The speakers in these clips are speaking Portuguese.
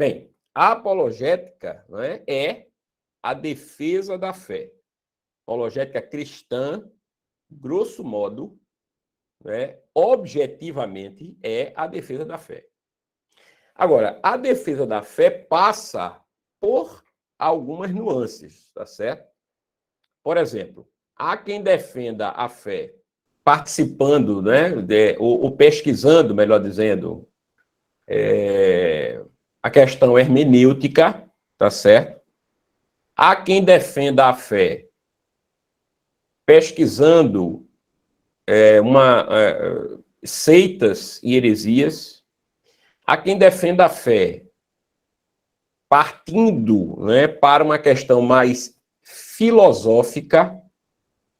Bem, a apologética, né, é a defesa da fé. Apologética cristã, grosso modo, né, objetivamente, é a defesa da fé. Agora, a defesa da fé passa por algumas nuances, tá certo? Por exemplo, há quem defenda a fé participando, né, ou pesquisando, melhor dizendo, a questão hermenêutica, tá certo? Há quem defenda a fé pesquisando seitas e heresias. Há quem defenda a fé partindo, né, para uma questão mais filosófica,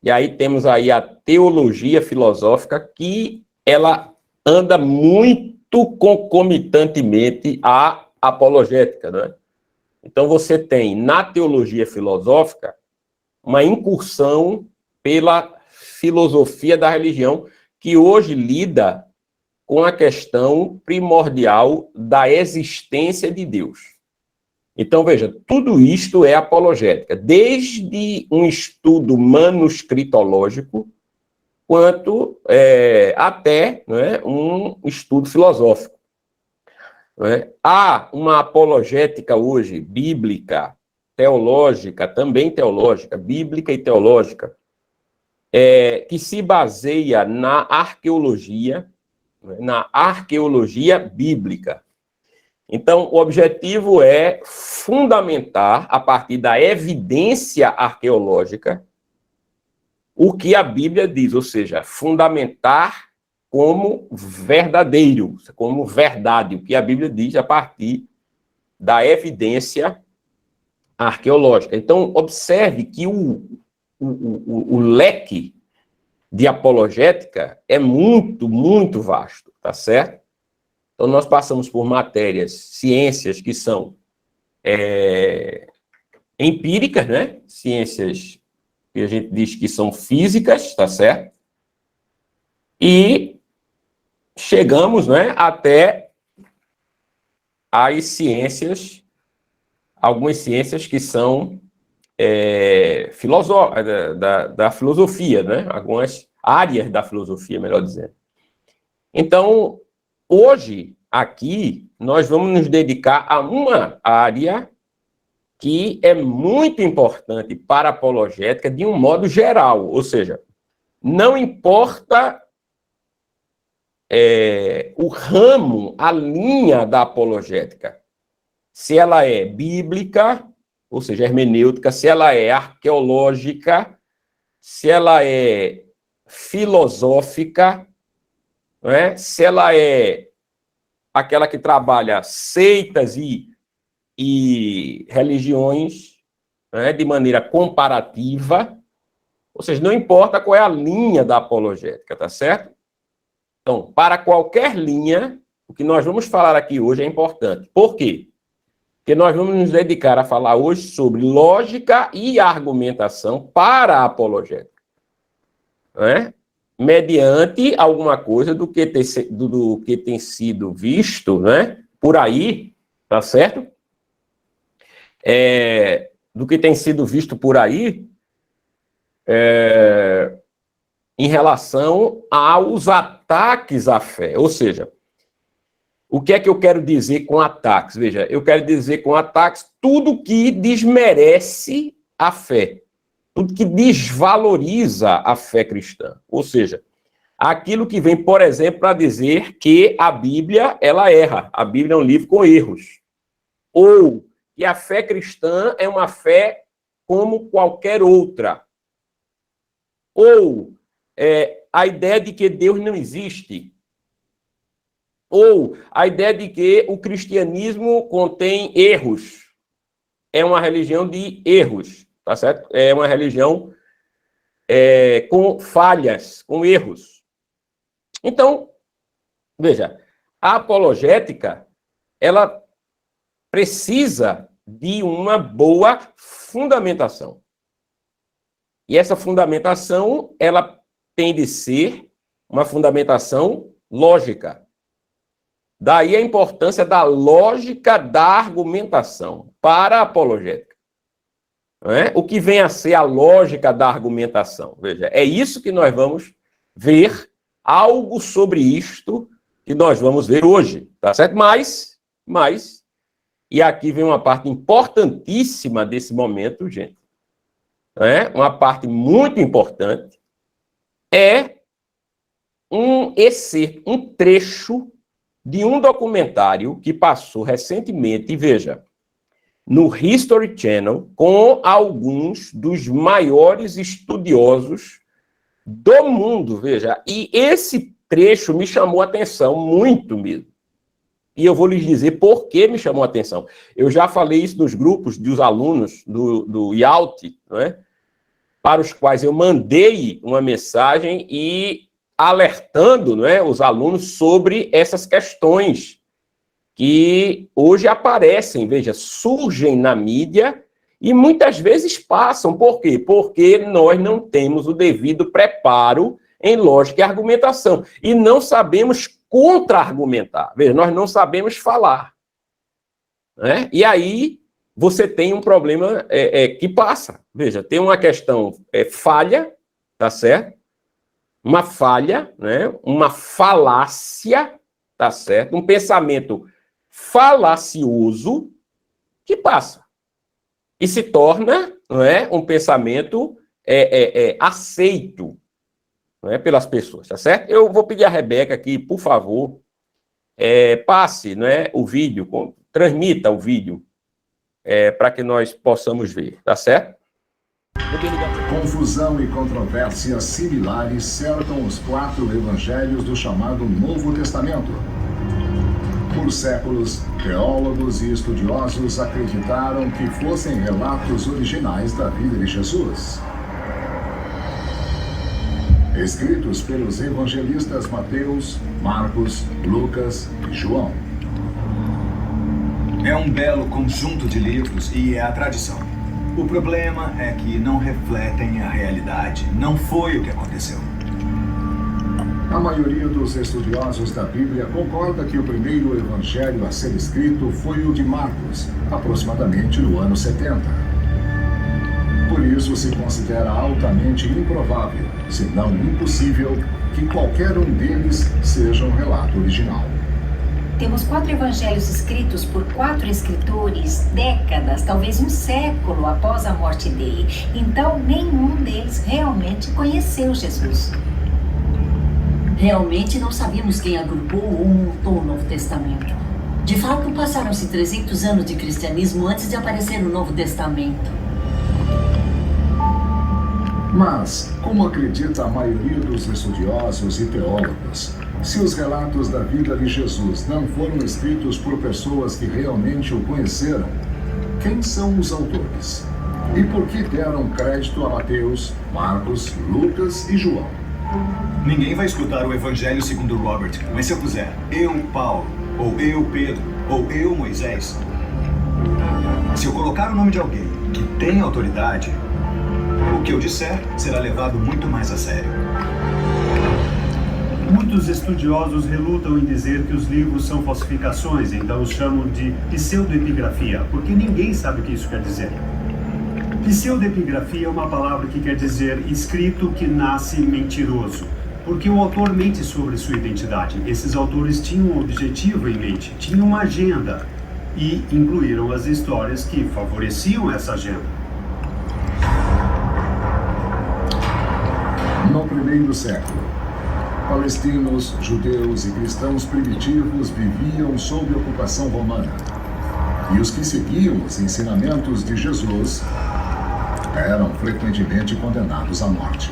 e aí temos aí a teologia filosófica, que ela anda muito concomitantemente à apologética, né? Então você tem, na teologia filosófica, uma incursão pela filosofia da religião, que hoje lida com a questão primordial da existência de Deus. Então, veja, tudo isto é apologética, desde um estudo manuscritológico, quanto até, né, um estudo filosófico. Né? Há uma apologética hoje, bíblica, teológica, também teológica, bíblica e teológica, que se baseia na arqueologia bíblica. Então, o objetivo é fundamentar, a partir da evidência arqueológica, o que a Bíblia diz, ou seja, fundamentar como verdadeiro, como verdade, o que a Bíblia diz a partir da evidência arqueológica. Então, observe que o leque de apologética é muito, muito vasto, tá certo? Então, nós passamos por matérias, ciências que são empíricas, né? Ciências que a gente diz que são físicas, tá certo? E chegamos, né, até as ciências, algumas ciências que são da filosofia, né? Algumas áreas da filosofia, melhor dizendo. Então, hoje, aqui, nós vamos nos dedicar a uma área que é muito importante para a apologética de um modo geral, ou seja, não importa o ramo, a linha da apologética, se ela é bíblica, ou seja, hermenêutica, se ela é arqueológica, se ela é filosófica, não é? Se ela é aquela que trabalha seitas e religiões, né, de maneira comparativa, ou seja, não importa qual é a linha da apologética, tá certo? Então, para qualquer linha, o que nós vamos falar aqui hoje é importante. Por quê? Porque nós vamos nos dedicar a falar hoje sobre lógica e argumentação para a apologética, né? Mediante alguma coisa do que tem sido visto, né, por aí, tá certo? Do que tem sido visto por aí em relação aos ataques à fé. Ou seja, o que é que eu quero dizer com ataques? Veja, eu quero dizer com ataques tudo que desmerece a fé, tudo que desvaloriza a fé cristã. Ou seja, aquilo que vem, por exemplo, para dizer que a Bíblia, ela erra. A Bíblia é um livro com erros. Ou que a fé cristã é uma fé como qualquer outra. Ou a ideia de que Deus não existe. Ou a ideia de que o cristianismo contém erros. É uma religião de erros, tá certo? É uma religião com falhas, com erros. Então, veja, a apologética, ela precisa de uma boa fundamentação. E essa fundamentação, ela tem de ser uma fundamentação lógica. Daí a importância da lógica da argumentação para a apologética. Não é? O que vem a ser a lógica da argumentação? Veja, é isso que nós vamos ver, algo sobre isto que nós vamos ver hoje, tá certo? Mas, e aqui vem uma parte importantíssima desse momento, gente, né? Uma parte muito importante, é um trecho de um documentário que passou recentemente, e veja, no History Channel, com alguns dos maiores estudiosos do mundo, veja, e esse trecho me chamou a atenção muito mesmo. E eu vou lhes dizer por que me chamou a atenção. Eu já falei isso nos grupos dos alunos do IALT, não é? Para os quais eu mandei uma mensagem e alertando, não é, os alunos sobre essas questões que hoje aparecem, veja, surgem na mídia e muitas vezes passam. Por quê? Porque nós não temos o devido preparo em lógica e argumentação e não sabemos contra-argumentar. Veja, nós não sabemos falar. Né? E aí você tem um problema que passa. Veja, tem uma questão falha, tá certo? Uma falha, né? Uma falácia, tá certo? Um pensamento falacioso que passa e se torna, não é, um pensamento aceito, não é, pelas pessoas, tá certo? Eu vou pedir a Rebeca aqui, por favor, passe, não é, o vídeo, transmita o vídeo para que nós possamos ver, tá certo? Confusão e controvérsias similares cercam os 4 evangelhos do chamado Novo Testamento. Por séculos, teólogos e estudiosos acreditaram que fossem relatos originais da vida de Jesus. Escritos pelos evangelistas Mateus, Marcos, Lucas e João. É um belo conjunto de livros e é a tradição. O problema é que não refletem a realidade. Não foi o que aconteceu. A maioria dos estudiosos da Bíblia concorda que o primeiro evangelho a ser escrito foi o de Marcos, aproximadamente no ano 70. Por isso se considera altamente improvável, se não impossível, que qualquer um deles seja um relato original. Temos 4 evangelhos escritos por 4 escritores, décadas, talvez um século após a morte dele. Então, nenhum deles realmente conheceu Jesus. Realmente não sabemos quem agrupou ou montou o Novo Testamento. De fato, passaram-se 300 anos de cristianismo antes de aparecer o Novo Testamento. Mas, como acredita a maioria dos estudiosos e teólogos, se os relatos da vida de Jesus não foram escritos por pessoas que realmente o conheceram, quem são os autores? E por que deram crédito a Mateus, Marcos, Lucas e João? Ninguém vai escutar o Evangelho segundo Robert, mas se eu puser eu, Paulo, ou eu, Pedro, ou eu, Moisés, se eu colocar o nome de alguém que tem autoridade, o que eu disser será levado muito mais a sério. Muitos estudiosos relutam em dizer que os livros são falsificações, então os chamam de pseudoepigrafia, porque ninguém sabe o que isso quer dizer. Pseudoepigrafia é uma palavra que quer dizer escrito que nasce mentiroso, porque o autor mente sobre sua identidade. Esses autores tinham um objetivo em mente, tinham uma agenda, e incluíram as histórias que favoreciam essa agenda. No primeiro século, palestinos, judeus e cristãos primitivos viviam sob ocupação romana. E os que seguiam os ensinamentos de Jesus eram frequentemente condenados à morte.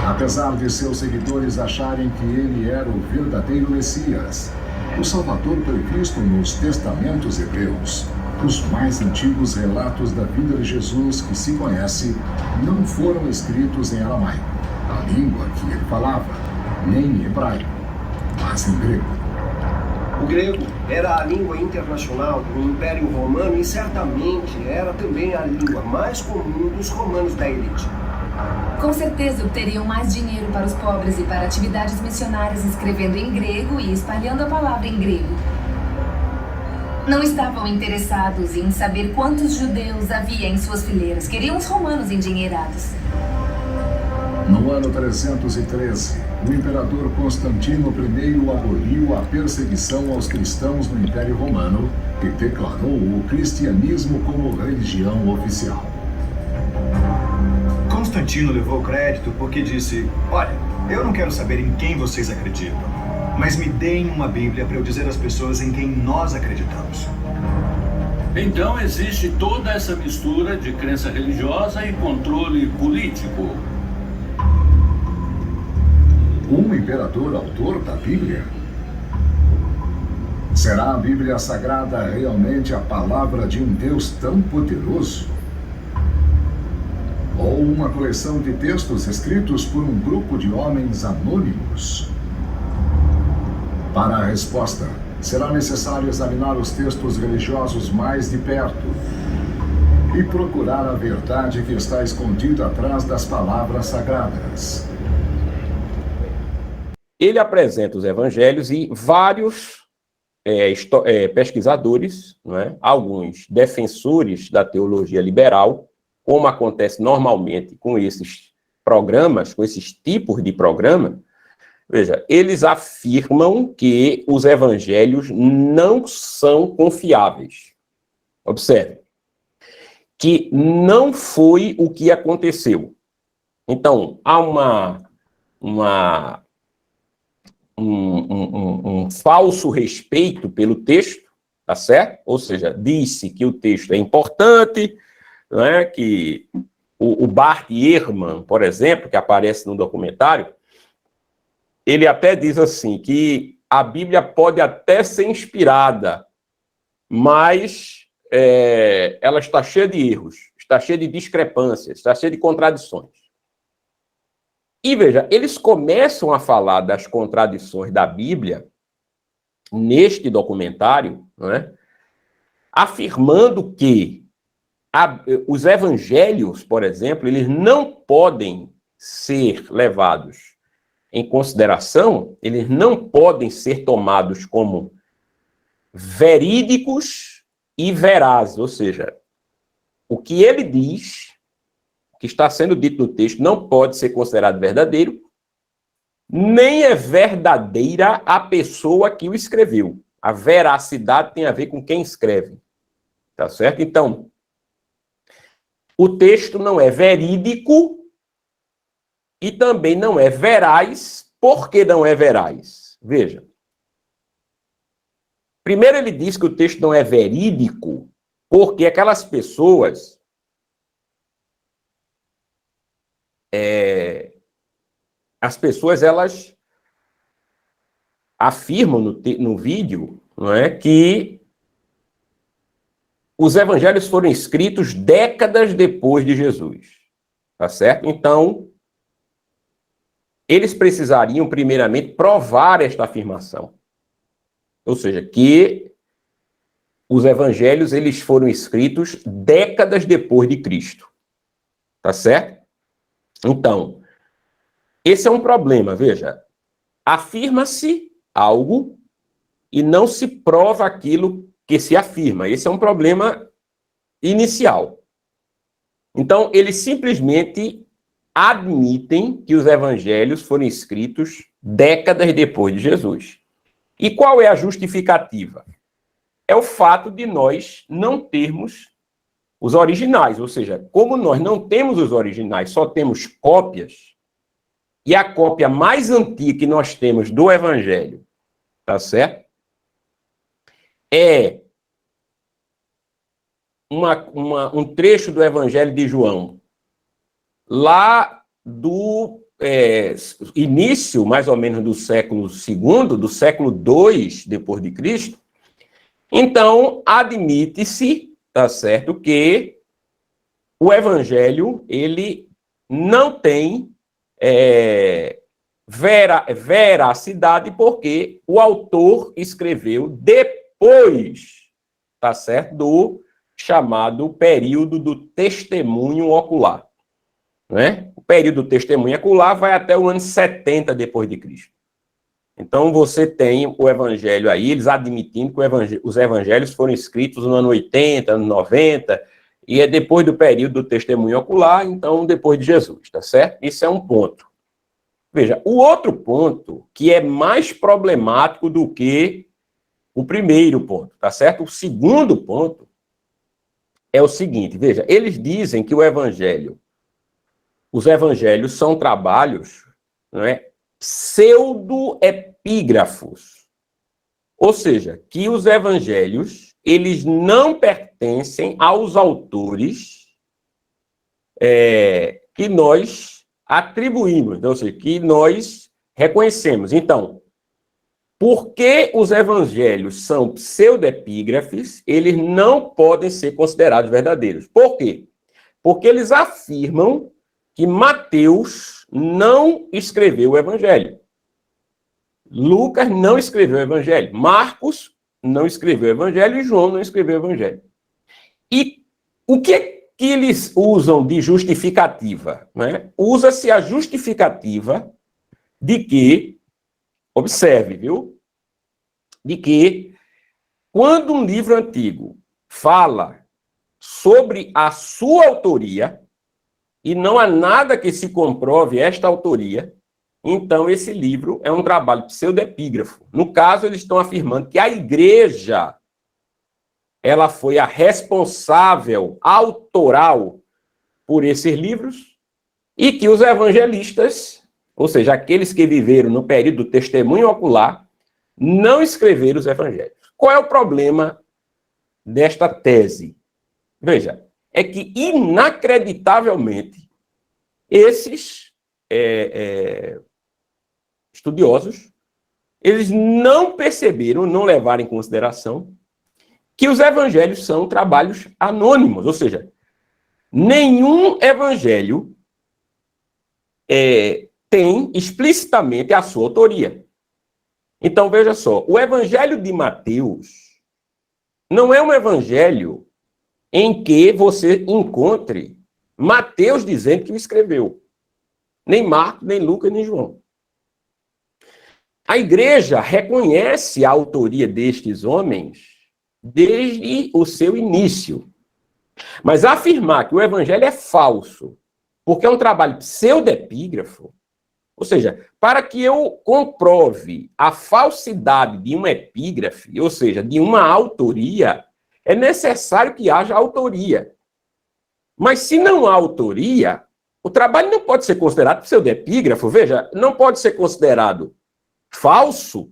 Apesar de seus seguidores acharem que ele era o verdadeiro Messias, o Salvador previsto nos testamentos hebreus, os mais antigos relatos da vida de Jesus que se conhece, não foram escritos em aramaico, a língua que ele falava, nem em hebraico, mas em grego. O grego era a língua internacional do Império Romano e certamente era também a língua mais comum dos romanos da elite. Com certeza obteriam mais dinheiro para os pobres e para atividades missionárias escrevendo em grego e espalhando a palavra em grego. Não estavam interessados em saber quantos judeus havia em suas fileiras. Queriam os romanos endinheirados. No ano 313, o imperador Constantino I aboliu a perseguição aos cristãos no Império Romano e declarou o cristianismo como religião oficial. Constantino levou crédito porque disse: olha, eu não quero saber em quem vocês acreditam, mas me deem uma Bíblia para eu dizer às pessoas em quem nós acreditamos. Então existe toda essa mistura de crença religiosa e controle político. Um imperador autor da Bíblia? Será a Bíblia Sagrada realmente a palavra de um Deus tão poderoso? Ou uma coleção de textos escritos por um grupo de homens anônimos? Para a resposta, será necessário examinar os textos religiosos mais de perto e procurar a verdade que está escondida atrás das palavras sagradas. Ele apresenta os evangelhos e vários pesquisadores, não é? Alguns defensores da teologia liberal, como acontece normalmente com esses programas, com esses tipos de programa, veja, eles afirmam que os evangelhos não são confiáveis. Observe, que não foi o que aconteceu. Então, há um falso respeito pelo texto, tá certo? Ou seja, disse que o texto é importante, né? Que o Bart Ehrman, por exemplo, que aparece no documentário, ele até diz assim, que a Bíblia pode até ser inspirada, mas ela está cheia de erros, está cheia de discrepâncias, está cheia de contradições. E veja, eles começam a falar das contradições da Bíblia neste documentário, né, afirmando que os evangelhos, por exemplo, eles não podem ser levados em consideração, eles não podem ser tomados como verídicos e verazes, ou seja, o que ele diz, que está sendo dito no texto, não pode ser considerado verdadeiro, nem é verdadeira a pessoa que o escreveu. A veracidade tem a ver com quem escreve. Tá certo? Então, o texto não é verídico e também não é veraz. Por que não é veraz? Veja. Primeiro ele diz que o texto não é verídico porque aquelas pessoas as pessoas, elas afirmam no vídeo, não é, que os evangelhos foram escritos décadas depois de Jesus. Tá certo? Então, eles precisariam, primeiramente, provar esta afirmação. Ou seja, que os evangelhos, eles foram escritos décadas depois de Cristo. Tá certo? Então, esse é um problema, veja. Afirma-se algo e não se prova aquilo que se afirma. Esse é um problema inicial. Então, eles simplesmente admitem que os evangelhos foram escritos décadas depois de Jesus. E qual é a justificativa? É o fato de nós não termos os originais, ou seja, como nós não temos os originais, só temos cópias, e a cópia mais antiga que nós temos do Evangelho, tá certo? É um trecho do Evangelho de João, lá do início, mais ou menos, do século II, do século II depois de Cristo. Então, admite-se, tá certo, que o Evangelho, ele não tem veracidade, porque o autor escreveu depois, tá certo, do chamado período do testemunho ocular. né? O período do testemunho ocular vai até o ano 70 depois de Cristo. Então, você tem o evangelho aí, eles admitindo que os evangelhos foram escritos no ano 80, ano 90, e é depois do período do testemunho ocular, então depois de Jesus, tá certo? Isso é um ponto. Veja, o outro ponto, que é mais problemático do que o primeiro ponto, tá certo? O segundo ponto é o seguinte, veja, eles dizem que os evangelhos são trabalhos, não é, pseudoepígrafos. Ou seja, que os evangelhos, eles não pertencem aos autores que nós atribuímos, ou seja, que nós reconhecemos. Então, porque os evangelhos são pseudoepígrafes, eles não podem ser considerados verdadeiros. Por quê? Porque eles afirmam que Mateus não escreveu o evangelho. Lucas não escreveu o evangelho. Marcos não escreveu o evangelho e João não escreveu o evangelho. E o que eles usam de justificativa? Né? Usa-se a justificativa de que, observe, viu? De que quando um livro antigo fala sobre a sua autoria e não há nada que se comprove esta autoria, então esse livro é um trabalho pseudoepígrafo. No caso, eles estão afirmando que a igreja ela foi a responsável autoral por esses livros e que os evangelistas, ou seja, aqueles que viveram no período do testemunho ocular, não escreveram os evangelhos. Qual é o problema desta tese? Veja, é que, inacreditavelmente, esses estudiosos, eles não perceberam, não levaram em consideração que os evangelhos são trabalhos anônimos, ou seja, nenhum evangelho tem explicitamente a sua autoria. Então, veja só, o evangelho de Mateus não é um evangelho em que você encontre Mateus dizendo que o escreveu. Nem Marcos, nem Lucas, nem João. A igreja reconhece a autoria destes homens desde o seu início. Mas afirmar que o evangelho é falso, porque é um trabalho pseudoepígrafo, ou seja, para que eu comprove a falsidade de uma epígrafe, ou seja, de uma autoria, é necessário que haja autoria. Mas se não há autoria, o trabalho não pode ser considerado pseudoepígrafo. Veja, não pode ser considerado falsa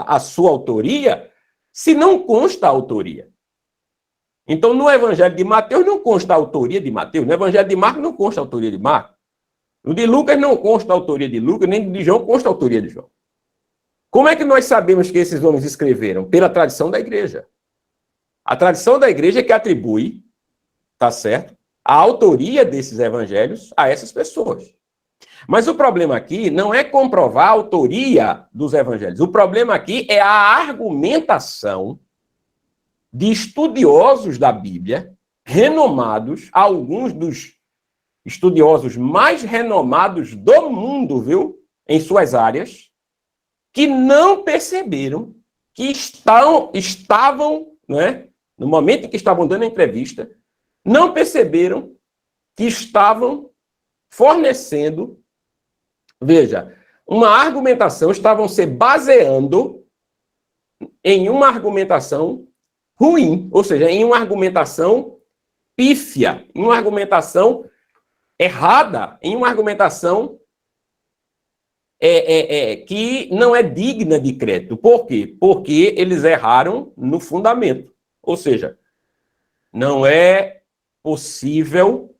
a sua autoria, se não consta a autoria. Então, no Evangelho de Mateus não consta a autoria de Mateus, no Evangelho de Marcos não consta a autoria de Marcos, no de Lucas não consta a autoria de Lucas, nem de João consta a autoria de João. Como é que nós sabemos que esses homens escreveram? Pela tradição da igreja. A tradição da igreja é que atribui, tá certo, a autoria desses evangelhos a essas pessoas. Mas o problema aqui não é comprovar a autoria dos evangelhos. O problema aqui é a argumentação de estudiosos da Bíblia, renomados, alguns dos estudiosos mais renomados do mundo, viu, em suas áreas, que não perceberam que estavam, né, no momento em que estavam dando a entrevista, não perceberam que estavam fornecendo, veja, uma argumentação, estavam se baseando em uma argumentação ruim, ou seja, em uma argumentação pífia, em uma argumentação errada, em uma argumentação que não é digna de crédito. Por quê? Porque eles erraram no fundamento. Ou seja, não é possível,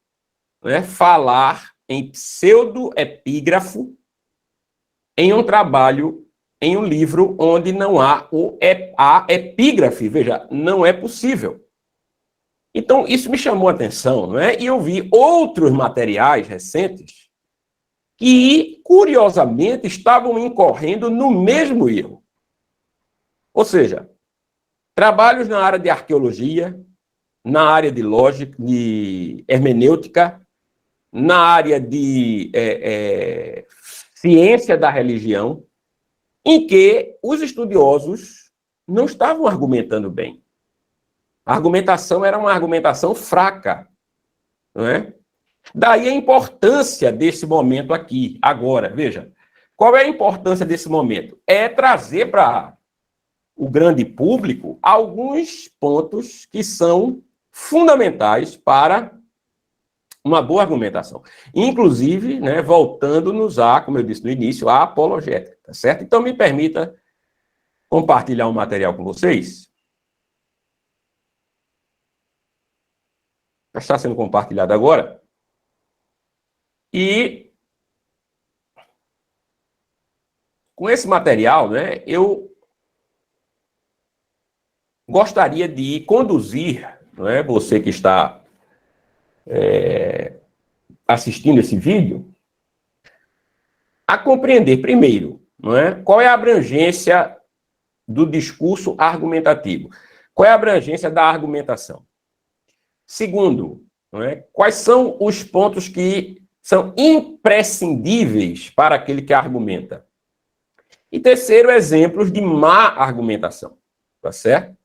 né, falar em pseudoepígrafo em um trabalho, em um livro onde não há a epígrafe. Veja, não é possível. Então, isso me chamou a atenção, não é? E eu vi outros materiais recentes que, curiosamente, estavam incorrendo no mesmo erro. Ou seja, trabalhos na área de arqueologia, na área de lógica, de hermenêutica, na área de ciência da religião, em que os estudiosos não estavam argumentando bem. A argumentação era uma argumentação fraca, não é? Daí a importância desse momento aqui, agora. Veja, qual é a importância desse momento? É trazer para o grande público alguns pontos que são fundamentais para uma boa argumentação. Inclusive, né, voltando-nos a, como eu disse no início, a apologética, tá certo? Então, me permita compartilhar um material com vocês. Já está sendo compartilhado agora. E com esse material, né, eu gostaria de conduzir, né, você que está assistindo esse vídeo, a compreender, primeiro, não é, qual é a abrangência do discurso argumentativo, qual é a abrangência da argumentação. Segundo, não é, quais são os pontos que são imprescindíveis para aquele que argumenta. E terceiro, exemplos de má argumentação, tá certo?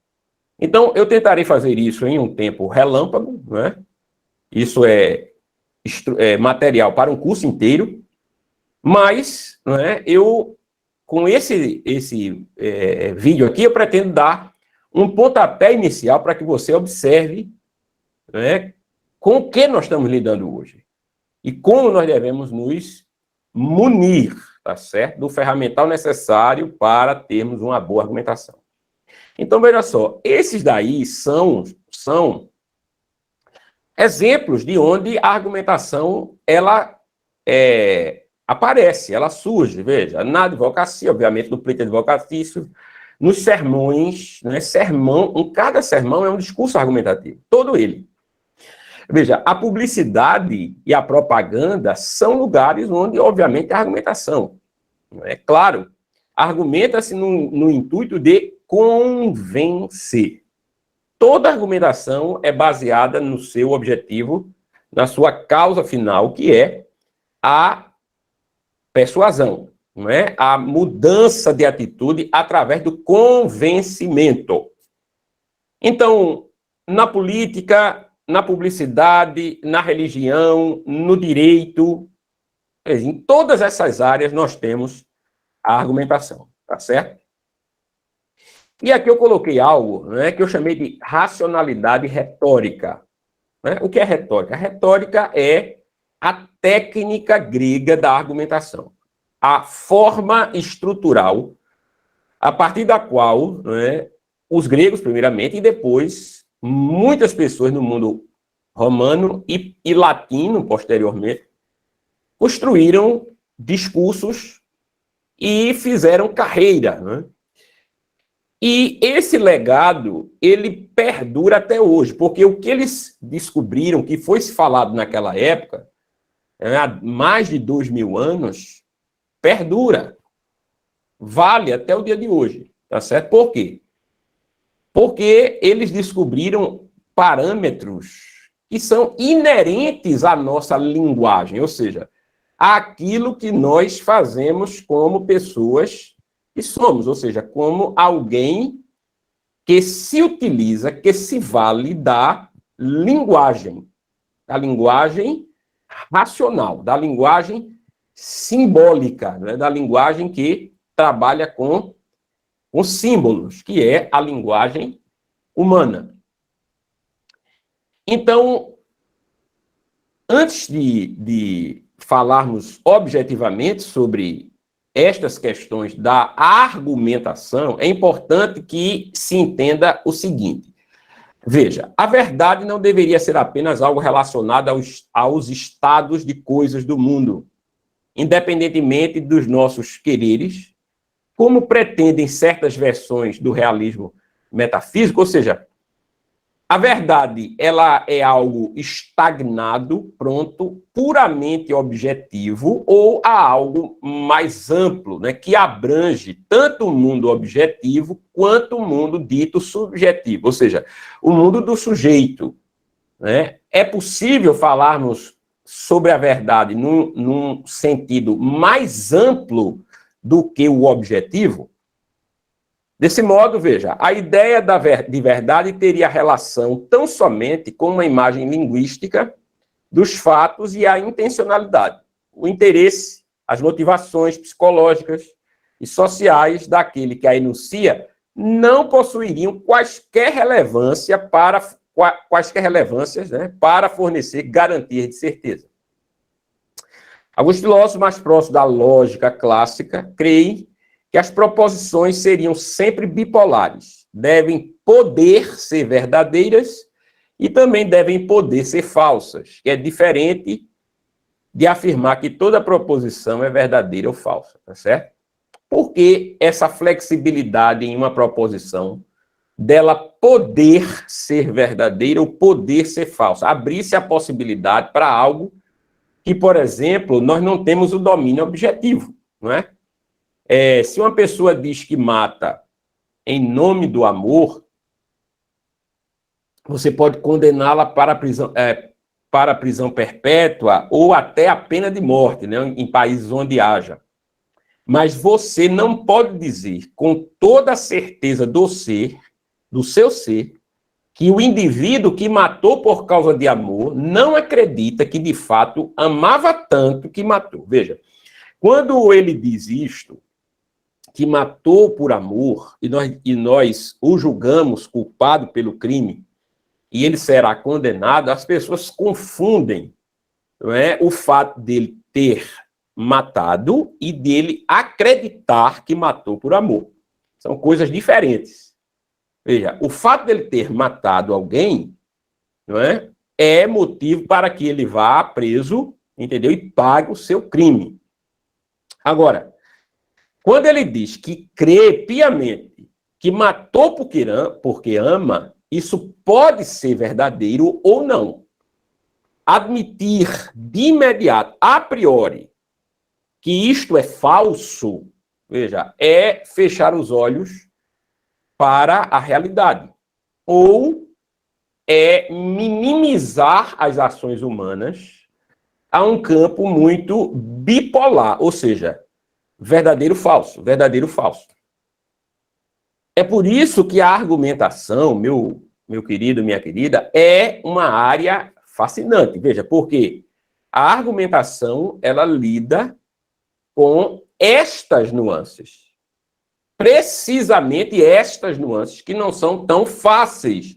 Então, eu tentarei fazer isso em um tempo relâmpago, não é? Isso é material para um curso inteiro, mas, não é, eu, com esse vídeo aqui, eu pretendo dar um pontapé inicial para que você observe, não é, com o que nós estamos lidando hoje e como nós devemos nos munir, tá certo, do ferramental necessário para termos uma boa argumentação. Então, veja só, esses daí são exemplos de onde a argumentação, ela aparece, ela surge, veja, na advocacia, obviamente, no pleito advocatício, nos sermões, né, cada sermão é um discurso argumentativo, todo ele. Veja, a publicidade e a propaganda são lugares onde, obviamente, a argumentação, é claro, argumenta-se no intuito de convencer. Toda argumentação é baseada no seu objetivo, na sua causa final, que é a persuasão, não é? A mudança de atitude através do convencimento. Então, na política, na publicidade, na religião, no direito, em todas essas áreas nós temos a argumentação, tá certo? E aqui eu coloquei algo, né, que eu chamei de racionalidade retórica. Né? O que é retórica? A retórica é a técnica grega da argumentação, a forma estrutural a partir da qual, né, os gregos, primeiramente, e depois muitas pessoas no mundo romano e latino, posteriormente, construíram discursos e fizeram carreira, né? E esse legado, ele perdura até hoje, porque o que eles descobriram, que foi se falado naquela época, há mais de 2000 anos, perdura. Vale até o dia de hoje, tá certo? Por quê? Porque eles descobriram parâmetros que são inerentes à nossa linguagem, ou seja, aquilo que nós fazemos como pessoas que somos, ou seja, como alguém que se utiliza, que se vale da linguagem racional, da linguagem simbólica, né? Da linguagem que trabalha com símbolos, que é a linguagem humana. Então, antes de falarmos objetivamente sobre estas questões da argumentação, é importante que se entenda o seguinte. Veja, a verdade não deveria ser apenas algo relacionado aos estados de coisas do mundo, independentemente dos nossos quereres, como pretendem certas versões do realismo metafísico, ou seja, a verdade, ela é algo estagnado, pronto, puramente objetivo, ou há algo mais amplo, né, que abrange tanto o mundo objetivo quanto o mundo dito subjetivo, ou seja, o mundo do sujeito, né? É possível falarmos sobre a verdade num sentido mais amplo do que o objetivo. Desse modo, veja, a ideia de verdade teria relação tão somente com uma imagem linguística dos fatos e a intencionalidade, o interesse, as motivações psicológicas e sociais daquele que a enuncia não possuiriam quaisquer relevâncias, né, para fornecer garantias de certeza. Alguns filósofos mais próximos da lógica clássica creem que as proposições seriam sempre bipolares, devem poder ser verdadeiras e também devem poder ser falsas, que é diferente de afirmar que toda proposição é verdadeira ou falsa, tá certo? Por que essa flexibilidade em uma proposição dela poder ser verdadeira ou poder ser falsa? Abrir-se a possibilidade para algo que, por exemplo, nós não temos o domínio objetivo, não é? Se uma pessoa diz que mata em nome do amor, você pode condená-la para a prisão perpétua ou até a pena de morte, né, em países onde haja. Mas você não pode dizer com toda a certeza do seu ser, que o indivíduo que matou por causa de amor não acredita que, de fato, amava tanto que matou. Veja, quando ele diz isto, que matou por amor, e nós o julgamos culpado pelo crime, e ele será condenado, as pessoas confundem, não é, o fato dele ter matado e dele acreditar que matou por amor. São coisas diferentes. Veja, o fato dele ter matado alguém, não é motivo para que ele vá preso, entendeu? E pague o seu crime. Agora, quando ele diz que crê piamente que matou porque ama, isso pode ser verdadeiro ou não. Admitir de imediato, a priori, que isto é falso, veja, é fechar os olhos para a realidade. Ou é minimizar as ações humanas a um campo muito bipolar, ou seja, verdadeiro, falso, verdadeiro, falso. É por isso que a argumentação, meu querido, minha querida, é uma área fascinante. Veja, porque a argumentação, ela lida com estas nuances. Precisamente estas nuances que não são tão fáceis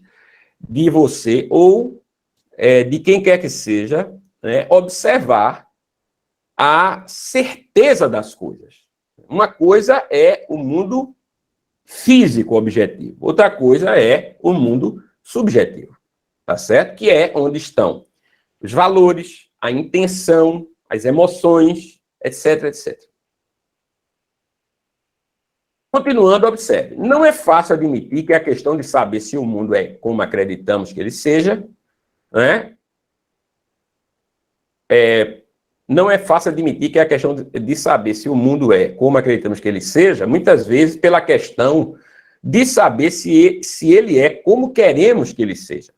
de você ou de quem quer que seja, né, observar a certeza das coisas. Uma coisa é o mundo físico objetivo, outra coisa é o mundo subjetivo, tá certo? Que é onde estão os valores, a intenção, as emoções, etc, etc. Continuando, observe. Não é fácil admitir que a questão de saber se o mundo é como acreditamos que ele seja, né? Não é fácil admitir que a questão de saber se o mundo é como acreditamos que ele seja, muitas vezes pela questão de saber se ele é como queremos que ele seja.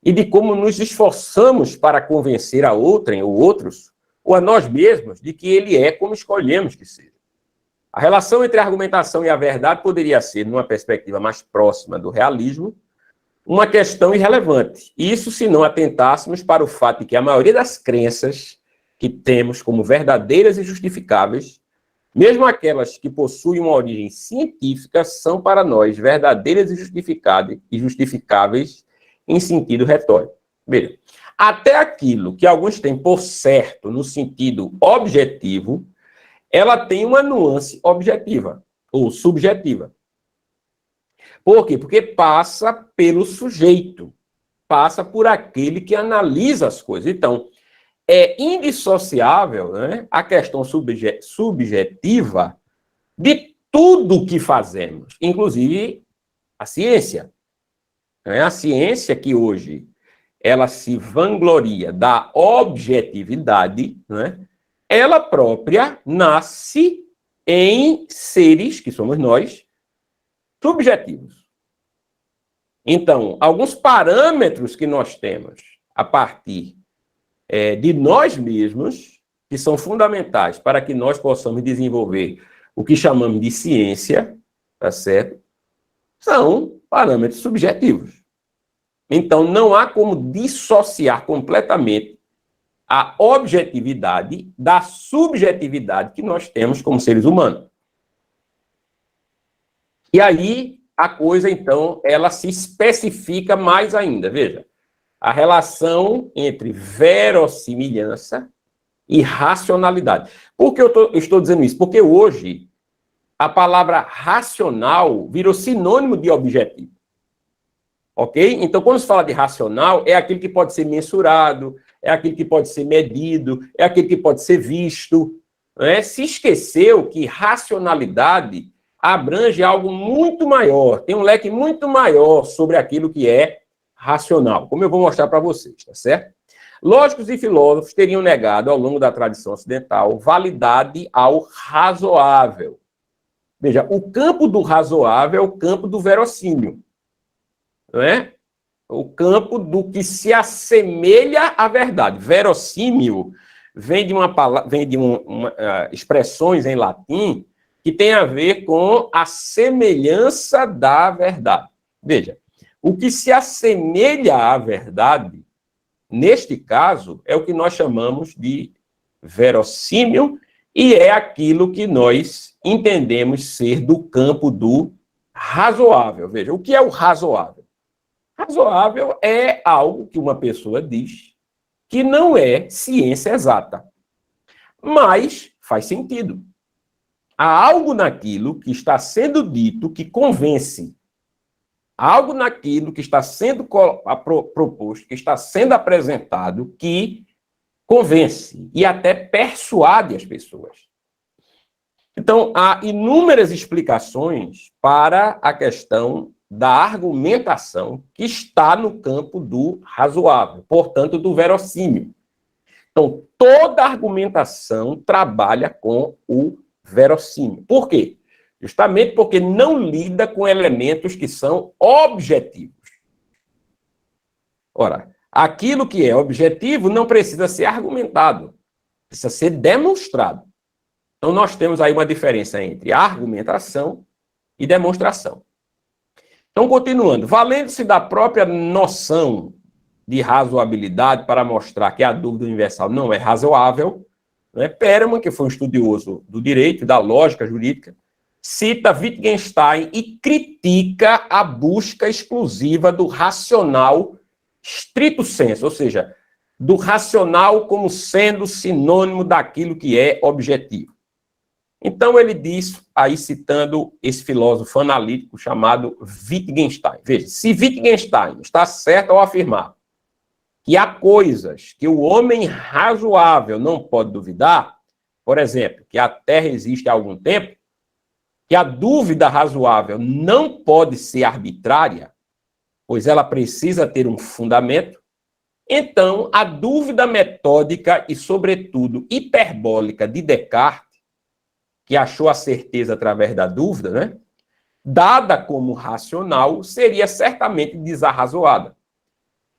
E de como nos esforçamos para convencer a outrem ou outros, ou a nós mesmos, de que ele é como escolhemos que seja. A relação entre a argumentação e a verdade poderia ser, numa perspectiva mais próxima do realismo, uma questão irrelevante. Isso se não atentássemos para o fato de que a maioria das crenças que temos como verdadeiras e justificáveis, mesmo aquelas que possuem uma origem científica, são para nós verdadeiras e justificáveis em sentido retórico. Veja, até aquilo que alguns têm por certo no sentido objetivo, ela tem uma nuance objetiva ou subjetiva. Por quê? Porque passa pelo sujeito, passa por aquele que analisa as coisas. Então, é indissociável, né, a questão subjetiva de tudo que fazemos, inclusive a ciência. A ciência que hoje ela se vangloria da objetividade, né, ela própria nasce em seres, que somos nós, subjetivos. Então, alguns parâmetros que nós temos a partir de nós mesmos, que são fundamentais para que nós possamos desenvolver o que chamamos de ciência, tá certo? São parâmetros subjetivos. Então, não há como dissociar completamente a objetividade da subjetividade que nós temos como seres humanos. E aí, a coisa, então, ela se especifica mais ainda. Veja, a relação entre verossimilhança e racionalidade. Por que eu estou dizendo isso? Porque hoje a palavra racional virou sinônimo de objetivo. Ok? Então, quando se fala de racional, é aquilo que pode ser mensurado, é aquilo que pode ser medido, é aquilo que pode ser visto. Né? Se esqueceu que racionalidade abrange algo muito maior, tem um leque muito maior sobre aquilo que é racional, como eu vou mostrar para vocês, tá certo? Lógicos e filósofos teriam negado, ao longo da tradição ocidental, validade ao razoável. Veja, o campo do razoável é o campo do verossímil, não é? O campo do que se assemelha à verdade. Verossímil vem de expressões em latim que tem a ver com a semelhança da verdade. Veja, o que se assemelha à verdade, neste caso, é o que nós chamamos de verossímil e é aquilo que nós entendemos ser do campo do razoável. Veja, o que é o razoável? Razoável é algo que uma pessoa diz que não é ciência exata, mas faz sentido. Há algo naquilo que está sendo dito que convence. Há algo naquilo que está sendo proposto, que está sendo apresentado, que convence e até persuade as pessoas. Então, há inúmeras explicações para a questão da argumentação que está no campo do razoável, portanto, do verossímil. Então, toda argumentação trabalha com o verossímil. Por quê? Justamente porque não lida com elementos que são objetivos. Ora, aquilo que é objetivo não precisa ser argumentado, precisa ser demonstrado. Então, nós temos aí uma diferença entre argumentação e demonstração. Então, continuando, valendo-se da própria noção de razoabilidade para mostrar que a dúvida universal não é razoável, né? Perelman, que foi um estudioso do direito e da lógica jurídica, cita Wittgenstein e critica a busca exclusiva do racional stricto sensu, ou seja, do racional como sendo sinônimo daquilo que é objetivo. Então, ele diz, aí citando esse filósofo analítico chamado Wittgenstein. Veja, se Wittgenstein está certo ao afirmar que há coisas que o homem razoável não pode duvidar, por exemplo, que a Terra existe há algum tempo, que a dúvida razoável não pode ser arbitrária, pois ela precisa ter um fundamento, então a dúvida metódica e, sobretudo, hiperbólica de Descartes, que achou a certeza através da dúvida, né, dada como racional, seria certamente desarrazoada,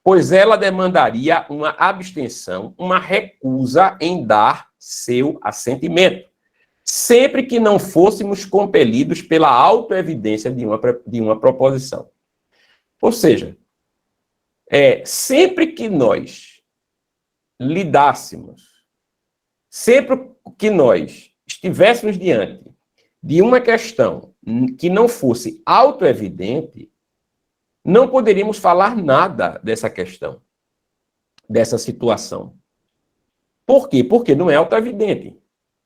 pois ela demandaria uma abstenção, uma recusa em dar seu assentimento, sempre que não fôssemos compelidos pela autoevidência de uma proposição. Ou seja, sempre que nós lidássemos, sempre que nós estivéssemos diante de uma questão que não fosse autoevidente, não poderíamos falar nada dessa questão, dessa situação. Por quê? Porque não é autoevidente.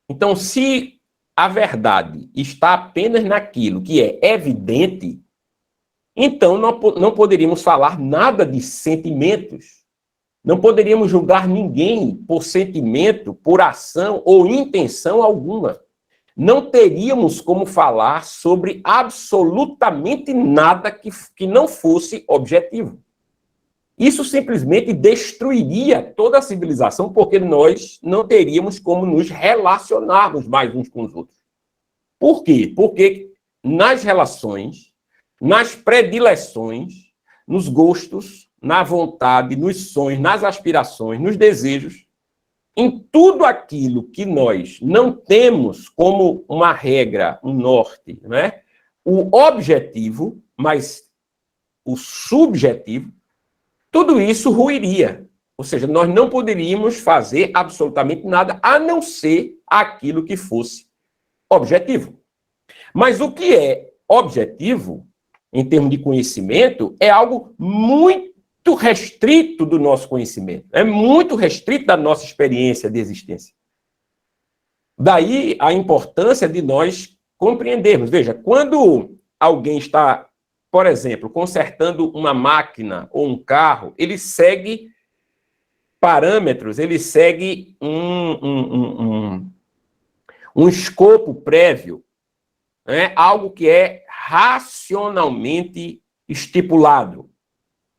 Então, se a verdade está apenas naquilo que é evidente, então não poderíamos falar nada de sentimentos. Não poderíamos julgar ninguém por sentimento, por ação ou intenção alguma. Não teríamos como falar sobre absolutamente nada que não fosse objetivo. Isso simplesmente destruiria toda a civilização, porque nós não teríamos como nos relacionarmos mais uns com os outros. Por quê? Porque nas relações, nas predileções, nos gostos, na vontade, nos sonhos, nas aspirações, nos desejos, em tudo aquilo que nós não temos como uma regra, um norte, né? O objetivo, mas o subjetivo, tudo isso ruiria. Ou seja, nós não poderíamos fazer absolutamente nada a não ser aquilo que fosse objetivo. Mas o que é objetivo, em termos de conhecimento, é algo muito restrito do nosso conhecimento. É muito restrito da nossa experiência de existência. Daí a importância de nós compreendermos. Veja, quando alguém está, por exemplo, consertando uma máquina ou um carro, ele segue parâmetros, ele segue um escopo prévio, né? Algo que é racionalmente estipulado.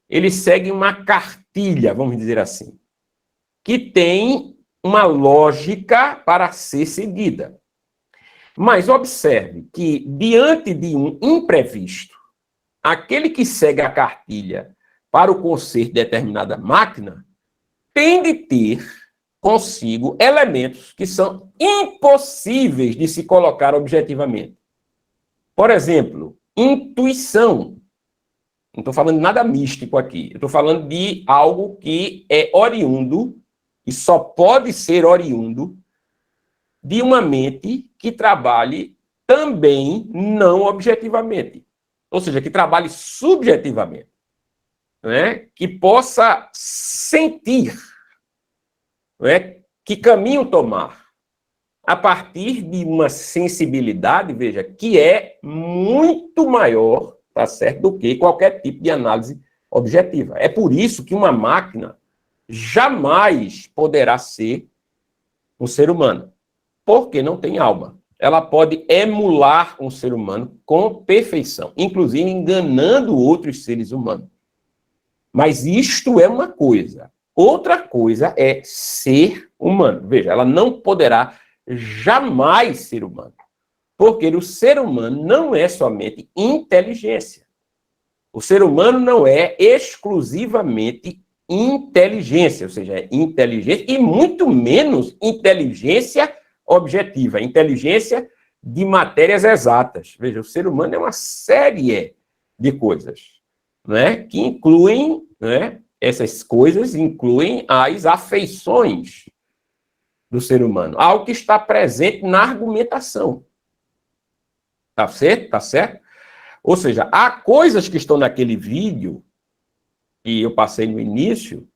Ele segue uma cartilha, vamos dizer assim, que tem uma lógica para ser seguida. Mas observe que, diante de um imprevisto, aquele que segue a cartilha para o conserto de determinada máquina tem de ter consigo elementos que são impossíveis de se colocar objetivamente. Por exemplo, intuição. Não estou falando de nada místico aqui. Eu estou falando de algo que é oriundo, e só pode ser oriundo, de uma mente que trabalhe também não objetivamente. Ou seja, que trabalhe subjetivamente. Né? Que possa sentir, né? Que caminho tomar. A partir de uma sensibilidade, veja, que é muito maior, tá certo, do que qualquer tipo de análise objetiva. É por isso que uma máquina jamais poderá ser um ser humano, porque não tem alma. Ela pode emular um ser humano com perfeição, inclusive enganando outros seres humanos. Mas isto é uma coisa. Outra coisa é ser humano. Veja, ela não poderá jamais ser humano. Porque o ser humano não é somente inteligência. O ser humano não é exclusivamente inteligência, ou seja, é inteligência e muito menos inteligência objetiva, inteligência de matérias exatas. Veja, o ser humano é uma série de coisas, né, que incluem, né, essas coisas incluem as afeições do ser humano, algo que está presente na argumentação. Tá certo? Tá certo? Ou seja, há coisas que estão naquele vídeo, que eu passei no início,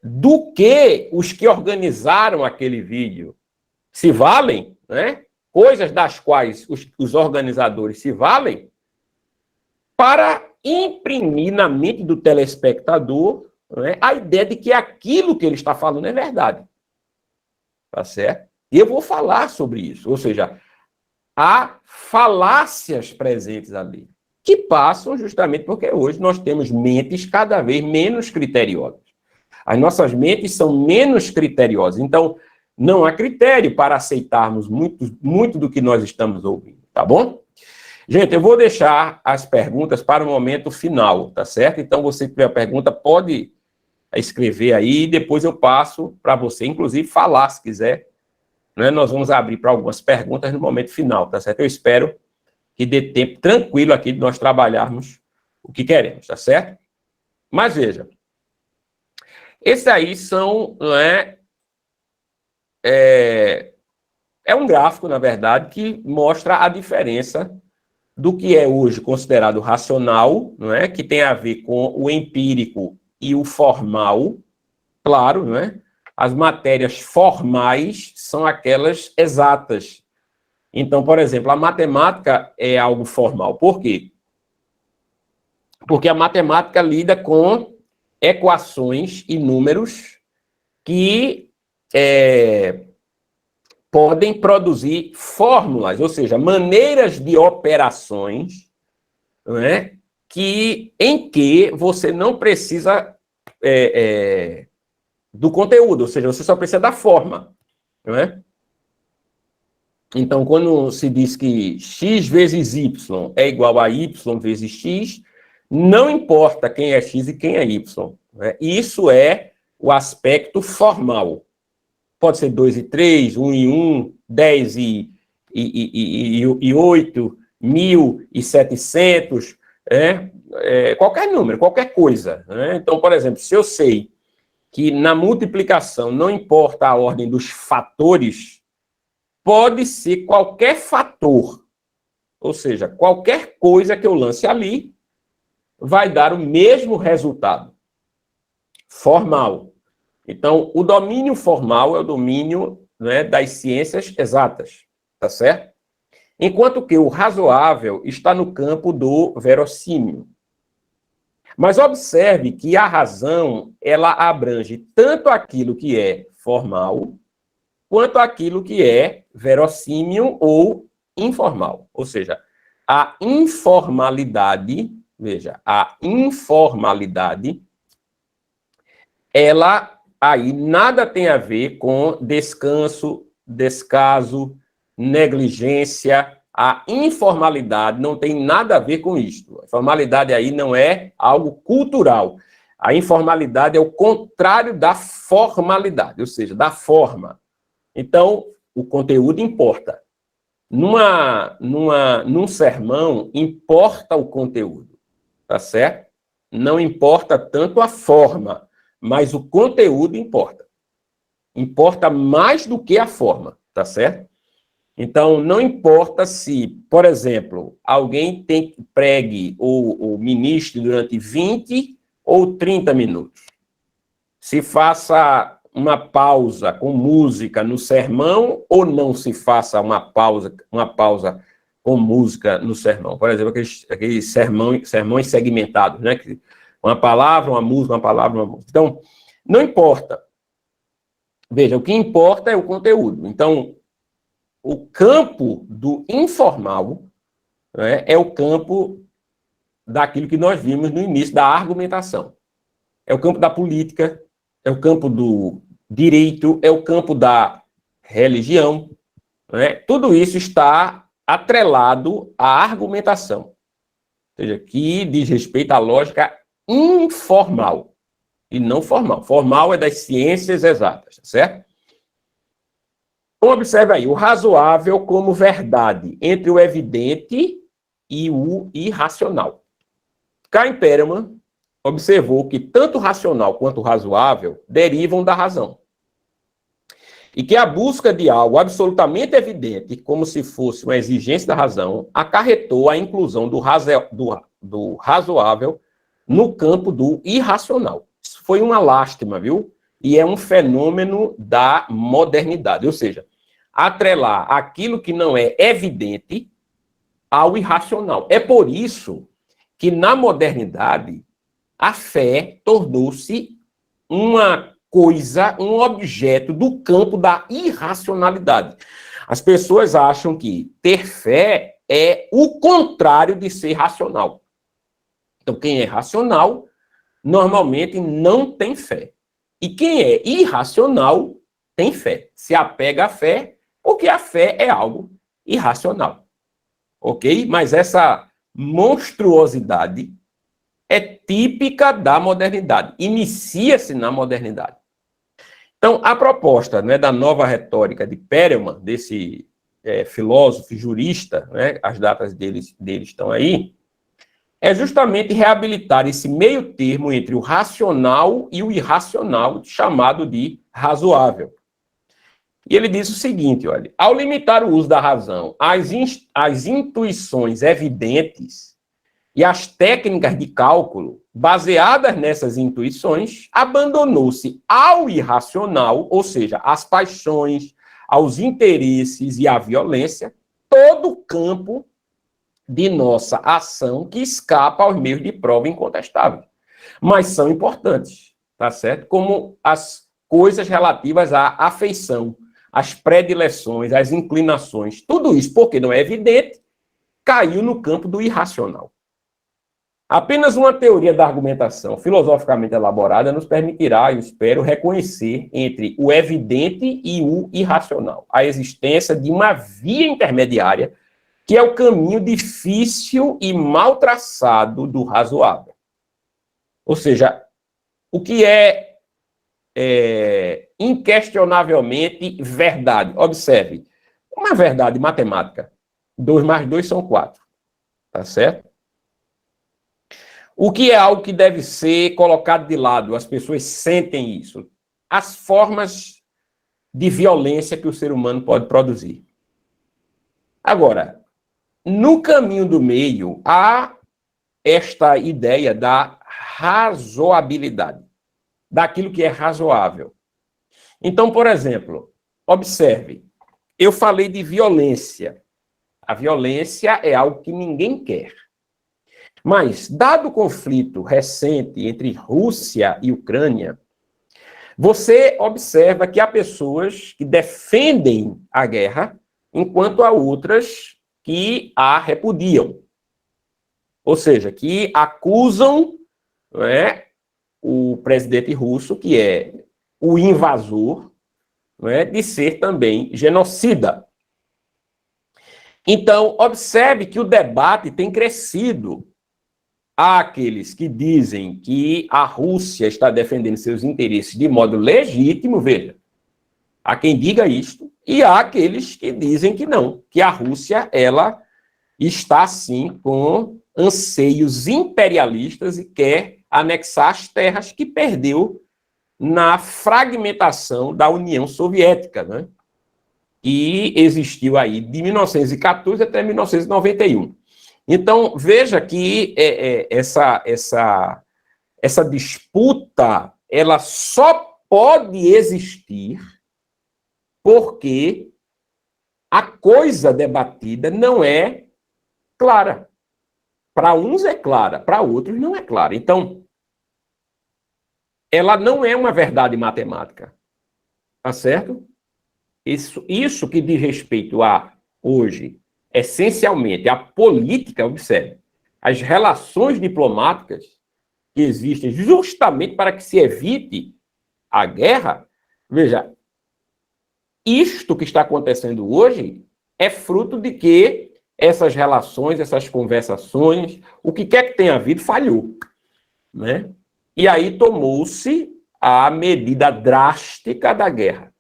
do que os que organizaram aquele vídeo se valem, né? Coisas das quais os organizadores se valem, para imprimir na mente do telespectador, né, a ideia de que aquilo que ele está falando é verdade. Tá certo? E eu vou falar sobre isso. Ou seja, há falácias presentes ali, que passam justamente porque hoje nós temos mentes cada vez menos criteriosas. As nossas mentes são menos criteriosas. Então, não há critério para aceitarmos muito do que nós estamos ouvindo. Tá bom? Gente, eu vou deixar as perguntas para o momento final, tá certo? Então, você que tiver a pergunta, pode escrever aí, e depois eu passo para você, inclusive, falar, se quiser. Né? Nós vamos abrir para algumas perguntas no momento final, tá certo? Eu espero que dê tempo tranquilo aqui de nós trabalharmos o que queremos, tá certo? Mas veja, esses aí são, não é um gráfico, na verdade, que mostra a diferença do que é hoje considerado racional, não é? Que tem a ver com o empírico e o formal, claro, não é? As matérias formais são aquelas exatas. Então, por exemplo, a matemática é algo formal. Por quê? Porque a matemática lida com equações e números que podem produzir fórmulas, ou seja, maneiras de operações, não é? Em que você não precisa do conteúdo, ou seja, você só precisa da forma, não é? Então, quando se diz que x vezes y é igual a y vezes x, Não importa quem é X e quem é Y. Né? Isso é o aspecto formal. Pode ser 2 e 3, 1 e 1, 10 e 8, 1.700, qualquer número, qualquer coisa. Né? Então, por exemplo, se eu sei que na multiplicação não importa a ordem dos fatores, pode ser qualquer fator. Ou seja, qualquer coisa que eu lance ali vai dar o mesmo resultado. Formal. Então, o domínio formal é o domínio, né, das ciências exatas, tá certo? Enquanto que o razoável está no campo do verossímil. Mas observe que a razão, ela abrange tanto aquilo que é formal, quanto aquilo que é verossímil ou informal. Ou seja, a informalidade, veja, a informalidade, ela aí nada tem a ver com descanso, descaso, negligência. A informalidade não tem nada a ver com isto. A formalidade aí não é algo cultural. A informalidade é o contrário da formalidade, ou seja, da forma. Então, o conteúdo importa. Num sermão, importa o conteúdo, tá certo? Não importa tanto a forma, mas o conteúdo importa. Importa mais do que a forma, tá certo? Então, não importa se, por exemplo, alguém pregue ou ministre durante 20 ou 30 minutos. Se faça uma pausa com música no sermão ou não se faça uma pausa com música no sermão. Por exemplo, aqueles sermões segmentados, né? Uma palavra, uma música, uma palavra, uma música. Então, não importa. Veja, o que importa é o conteúdo. Então, o campo do informal, né, é o campo daquilo que nós vimos no início da argumentação. É o campo da política, é o campo do direito, é o campo da religião. Né? Tudo isso está atrelado à argumentação. Ou seja, que diz respeito à lógica informal e não formal. Formal é das ciências exatas, certo? Então, observe aí, o razoável como verdade entre o evidente e o irracional. Cain Perelman observou que tanto o racional quanto o razoável derivam da razão. E que a busca de algo absolutamente evidente, como se fosse uma exigência da razão, acarretou a inclusão do razoável no campo do irracional. Isso foi uma lástima, viu? E é um fenômeno da modernidade, ou seja, atrelar aquilo que não é evidente ao irracional. É por isso que, na modernidade, a fé tornou-se uma coisa, um objeto do campo da irracionalidade. As pessoas acham que ter fé é o contrário de ser racional. Então, quem é racional, normalmente não tem fé. E quem é irracional, tem fé. Se apega à fé, porque a fé é algo irracional. Ok? Mas essa monstruosidade é típica da modernidade. Inicia-se na modernidade. Então, a proposta, né, da nova retórica de Perelman, desse filósofo jurista, né, as datas dele estão aí, é justamente reabilitar esse meio termo entre o racional e o irracional, chamado de razoável. E ele diz o seguinte, olha, ao limitar o uso da razão às intuições evidentes e às técnicas de cálculo baseadas nessas intuições, abandonou-se ao irracional, ou seja, às paixões, aos interesses e à violência, todo o campo de nossa ação que escapa aos meios de prova incontestáveis. Mas são importantes, tá certo? Como as coisas relativas à afeição, às predileções, às inclinações, tudo isso, porque não é evidente, caiu no campo do irracional. Apenas uma teoria da argumentação filosoficamente elaborada nos permitirá, eu espero, reconhecer entre o evidente e o irracional a existência de uma via intermediária que é o caminho difícil e mal traçado do razoável. Ou seja, o que é inquestionavelmente verdade. Observe, uma verdade matemática, 2 mais 2 são 4, tá certo? O que é algo que deve ser colocado de lado? As pessoas sentem isso. As formas de violência que o ser humano pode produzir. Agora, no caminho do meio, há esta ideia da razoabilidade, daquilo que é razoável. Então, por exemplo, observe, eu falei de violência. A violência é algo que ninguém quer. Mas, dado o conflito recente entre Rússia e Ucrânia, você observa que há pessoas que defendem a guerra, enquanto há outras que a repudiam. Ou seja, que acusam, não é, o presidente russo, que é o invasor, não é, de ser também genocida. Então, observe que o debate tem crescido. Há aqueles que dizem que a Rússia está defendendo seus interesses de modo legítimo, veja, há quem diga isto, e há aqueles que dizem que não, que a Rússia, ela está, sim, com anseios imperialistas e quer anexar as terras que perdeu na fragmentação da União Soviética, né? Que existiu aí de 1914 até 1991. Então, veja que essa disputa, ela só pode existir porque a coisa debatida não é clara. Para uns é clara, para outros não é clara. Então, ela não é uma verdade matemática. Tá certo? Isso que diz respeito a, hoje, essencialmente, a política, observe, as relações diplomáticas que existem justamente para que se evite a guerra, veja, isto que está acontecendo hoje é fruto de que essas relações, essas conversações, o que quer que tenha havido, falhou, né? E aí tomou-se a medida drástica da guerra.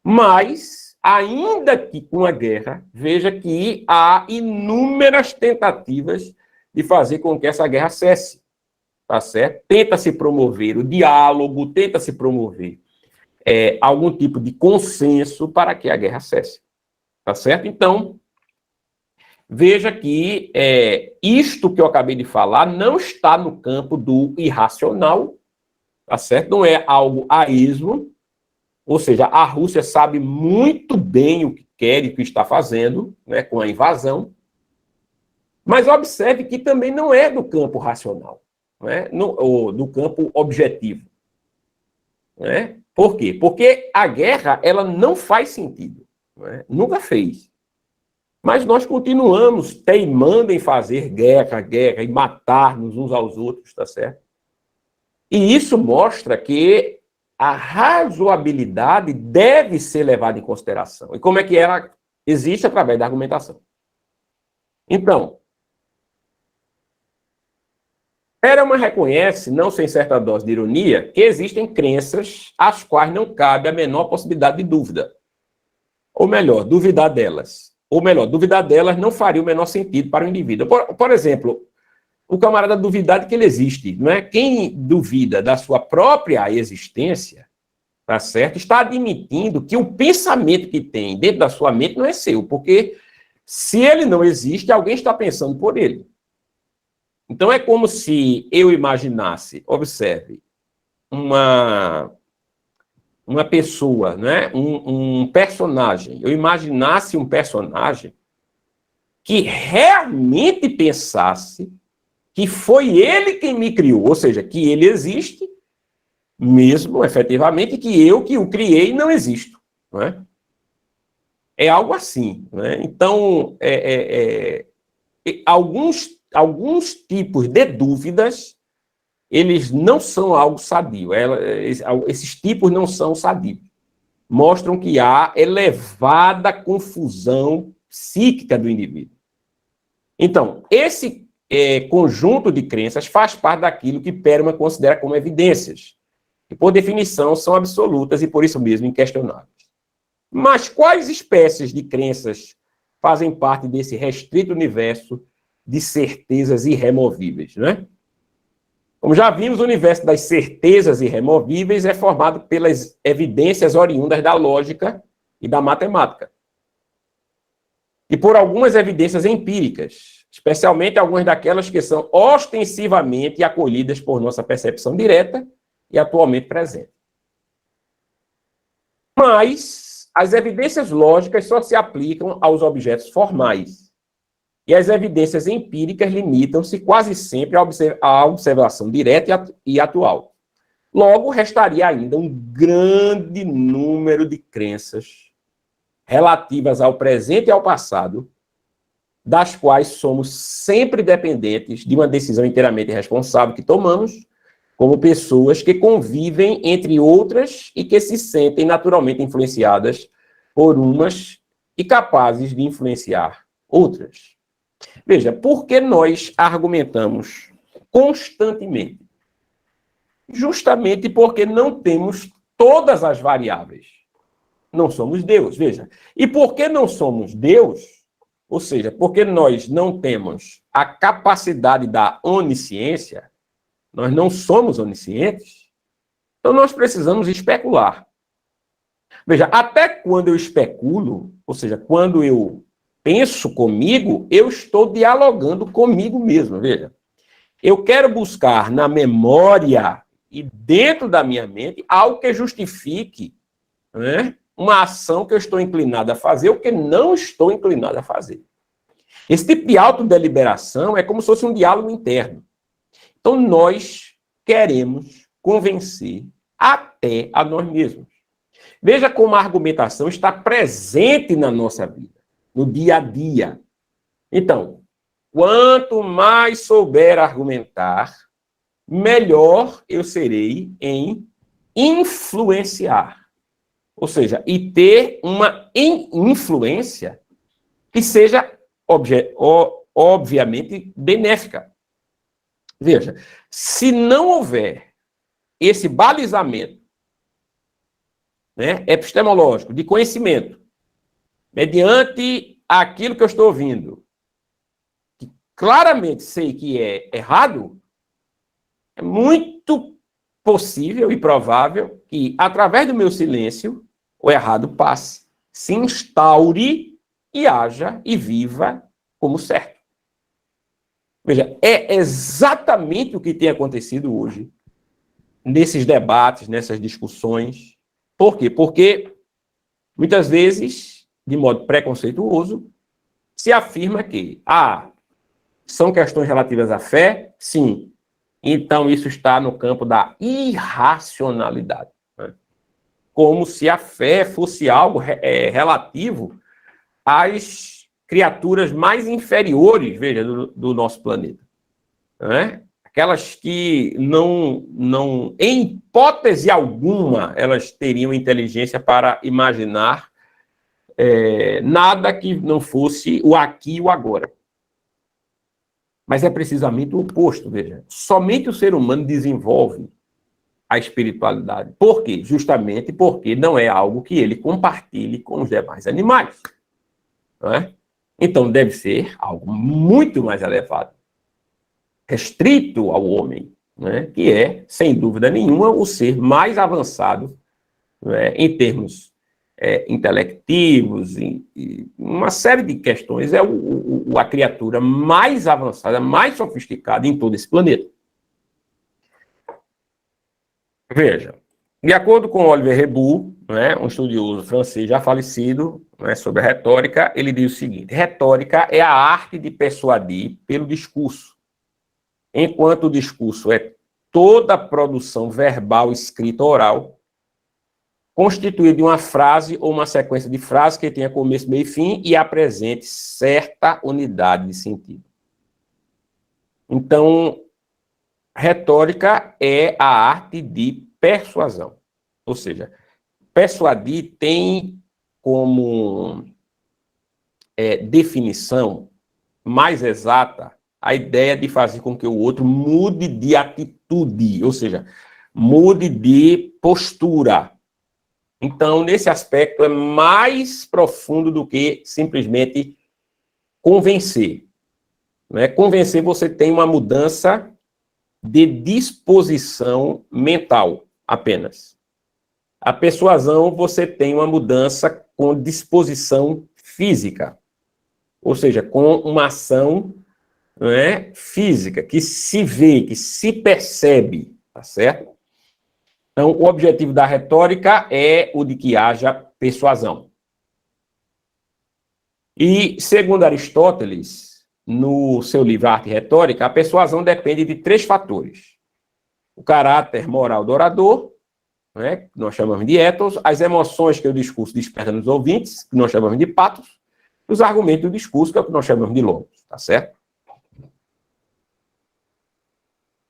Mas, ainda que com a guerra, veja que há inúmeras tentativas de fazer com que essa guerra cesse, tá certo? Tenta-se promover o diálogo, tenta-se promover algum tipo de consenso para que a guerra cesse, tá certo? Então, veja que isto que eu acabei de falar não está no campo do irracional, tá certo? Não é algo a esmo, ou seja, a Rússia sabe muito bem o que quer e o que está fazendo, né, com a invasão, mas observe que também não é do campo racional, né, ou do campo objetivo. Né? Por quê? Porque a guerra, ela não faz sentido, né? Nunca fez. Mas nós continuamos teimando em fazer guerra, e matar-nos uns aos outros, tá certo? E isso mostra que a razoabilidade deve ser levada em consideração. E como é que ela existe? Através da argumentação. Então, Perelman reconhece, não sem certa dose de ironia, que existem crenças às quais não cabe a menor possibilidade de dúvida. Ou melhor, duvidar delas. Ou melhor, duvidar delas não faria o menor sentido para o indivíduo. Por exemplo, o camarada duvidar de que ele existe, não é? Quem duvida da sua própria existência, tá certo? Está admitindo que o pensamento que tem dentro da sua mente não é seu, porque se ele não existe, alguém está pensando por ele. Então é como se eu imaginasse, observe, uma pessoa, né? Um personagem. Eu imaginasse um personagem que realmente pensasse que foi ele quem me criou, ou seja, que ele existe, mesmo, efetivamente, que eu que o criei não existo. Não é? É algo assim. Não é? Então, alguns tipos de dúvidas, eles não são algo sadio. Esses tipos não são sadios. Mostram que há elevada confusão psíquica do indivíduo. Então, esse conjunto de crenças faz parte daquilo que Perelman considera como evidências, que, por definição, são absolutas e, por isso mesmo, inquestionáveis. Mas quais espécies de crenças fazem parte desse restrito universo de certezas irremovíveis, né? Como já vimos, o universo das certezas irremovíveis é formado pelas evidências oriundas da lógica e da matemática. E por algumas evidências empíricas, especialmente algumas daquelas que são ostensivamente acolhidas por nossa percepção direta e atualmente presente. Mas as evidências lógicas só se aplicam aos objetos formais. E as evidências empíricas limitam-se quase sempre à observação direta e atual. Logo, restaria ainda um grande número de crenças relativas ao presente e ao passado, das quais somos sempre dependentes de uma decisão inteiramente responsável que tomamos, como pessoas que convivem entre outras e que se sentem naturalmente influenciadas por umas e capazes de influenciar outras. Veja, por que nós argumentamos constantemente? Justamente porque não temos todas as variáveis. Não somos Deus, veja. E por que não somos Deus? Ou seja, porque nós não temos a capacidade da onisciência, nós não somos oniscientes, então nós precisamos especular. Veja, até quando eu especulo, ou seja, quando eu penso comigo, eu estou dialogando comigo mesmo, veja. Eu quero buscar na memória e dentro da minha mente algo que justifique, né, uma ação que eu estou inclinado a fazer ou que não estou inclinado a fazer. Esse tipo de autodeliberação é como se fosse um diálogo interno. Então, nós queremos convencer até a nós mesmos. Veja como a argumentação está presente na nossa vida, no dia a dia. Então, quanto mais souber argumentar, melhor eu serei em influenciar. Ou seja, e ter uma influência que seja, obviamente, benéfica. Veja, se não houver esse balizamento, né, epistemológico, de conhecimento, mediante aquilo que eu estou ouvindo, que claramente sei que é errado, é muito possível e provável que, através do meu silêncio, o errado passe, se instaure e haja e viva como certo. Veja, é exatamente o que tem acontecido hoje, nesses debates, nessas discussões. Por quê? Porque, muitas vezes, de modo preconceituoso, se afirma que, são questões relativas à fé? Sim. Então, isso está no campo da irracionalidade. Né? Como se a fé fosse algo relativo às criaturas mais inferiores, veja, do nosso planeta. Né? Aquelas que não, em hipótese alguma, elas teriam inteligência para imaginar nada que não fosse o aqui e o agora. Mas é precisamente o oposto, veja. Somente o ser humano desenvolve a espiritualidade. Por quê? Justamente porque não é algo que ele compartilhe com os demais animais. Não é? Então, deve ser algo muito mais elevado, restrito ao homem, né? Que é, sem dúvida nenhuma, o ser mais avançado, né, em termos intelectivos, e uma série de questões, é a criatura mais avançada, mais sofisticada em todo esse planeta. Veja, de acordo com Olivier Reboul, né, um estudioso francês já falecido, né, sobre a retórica, ele diz o seguinte: retórica é a arte de persuadir pelo discurso, enquanto o discurso é toda a produção verbal, escrita ou oral, constituído de uma frase ou uma sequência de frases que tenha começo, meio e fim e apresente certa unidade de sentido. Então, retórica é a arte de persuasão. Ou seja, persuadir tem como definição mais exata, a ideia de fazer com que o outro mude de atitude, ou seja, mude de postura. Então, nesse aspecto, é mais profundo do que simplesmente convencer. Né? Convencer, você tem uma mudança de disposição mental apenas. A persuasão, você tem uma mudança com disposição física. Ou seja, com uma ação, né, física, que se vê, que se percebe, tá certo? Então, o objetivo da retórica é o de que haja persuasão. E, segundo Aristóteles, no seu livro Arte e Retórica, a persuasão depende de 3 fatores. O caráter moral do orador, né, que nós chamamos de ethos, as emoções que o discurso desperta nos ouvintes, que nós chamamos de pathos, e os argumentos do discurso, que é o que nós chamamos de logos, tá certo?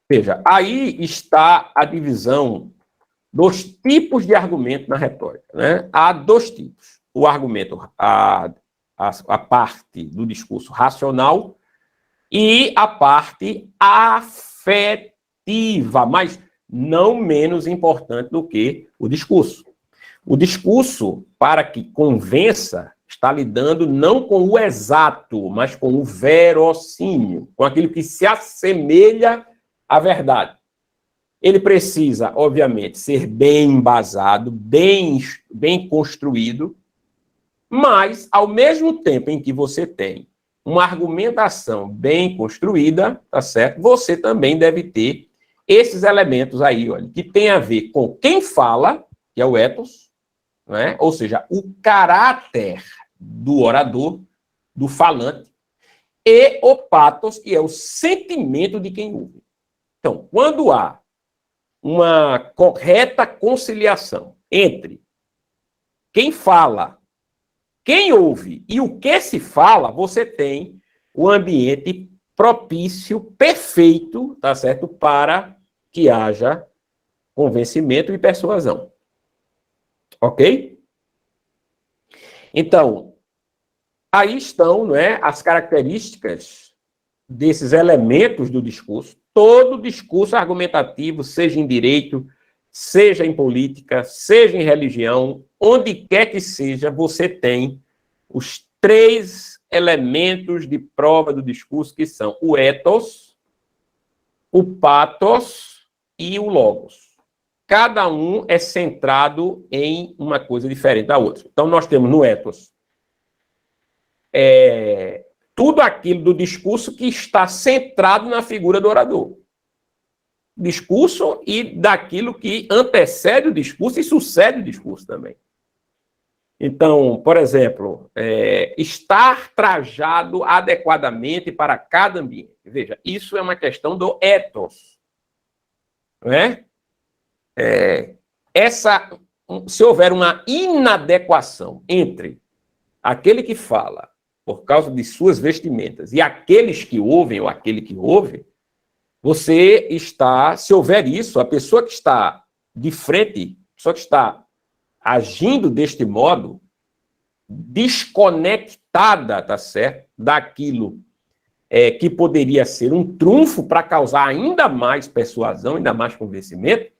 Veja, aí está a divisão dos tipos de argumento na retórica, né? Há 2 tipos. O argumento, a parte do discurso racional e a parte afetiva, mas não menos importante do que o discurso. O discurso, para que convença, está lidando não com o exato, mas com o verossímil, com aquilo que se assemelha à verdade. Ele precisa, obviamente, ser bem embasado, bem construído, mas, ao mesmo tempo em que você tem uma argumentação bem construída, tá certo? Você também deve ter esses elementos aí, olha, que tem a ver com quem fala, que é o ethos, né? Ou seja, o caráter do orador, do falante, e o pathos, que é o sentimento de quem ouve. Então, quando há uma correta conciliação entre quem fala, quem ouve e o que se fala, você tem o ambiente propício, perfeito, tá certo? Para que haja convencimento e persuasão. Ok? Então, aí estão, não é, as características desses elementos do discurso. Todo discurso argumentativo, seja em direito, seja em política, seja em religião, onde quer que seja, você tem os 3 elementos de prova do discurso, que são o ethos, o pathos e o logos. Cada um é centrado em uma coisa diferente da outra. Então, nós temos no ethos tudo aquilo do discurso que está centrado na figura do orador. Discurso e daquilo que antecede o discurso e sucede o discurso também. Então, por exemplo, estar trajado adequadamente para cada ambiente. Veja, isso é uma questão do ethos. Não é? Se houver uma inadequação entre aquele que fala por causa de suas vestimentas e aqueles que ouvem ou aquele que ouve, você está, se houver isso, a pessoa que está de frente, a pessoa que está agindo deste modo, desconectada, tá certo, daquilo que poderia ser um trunfo para causar ainda mais persuasão, ainda mais convencimento,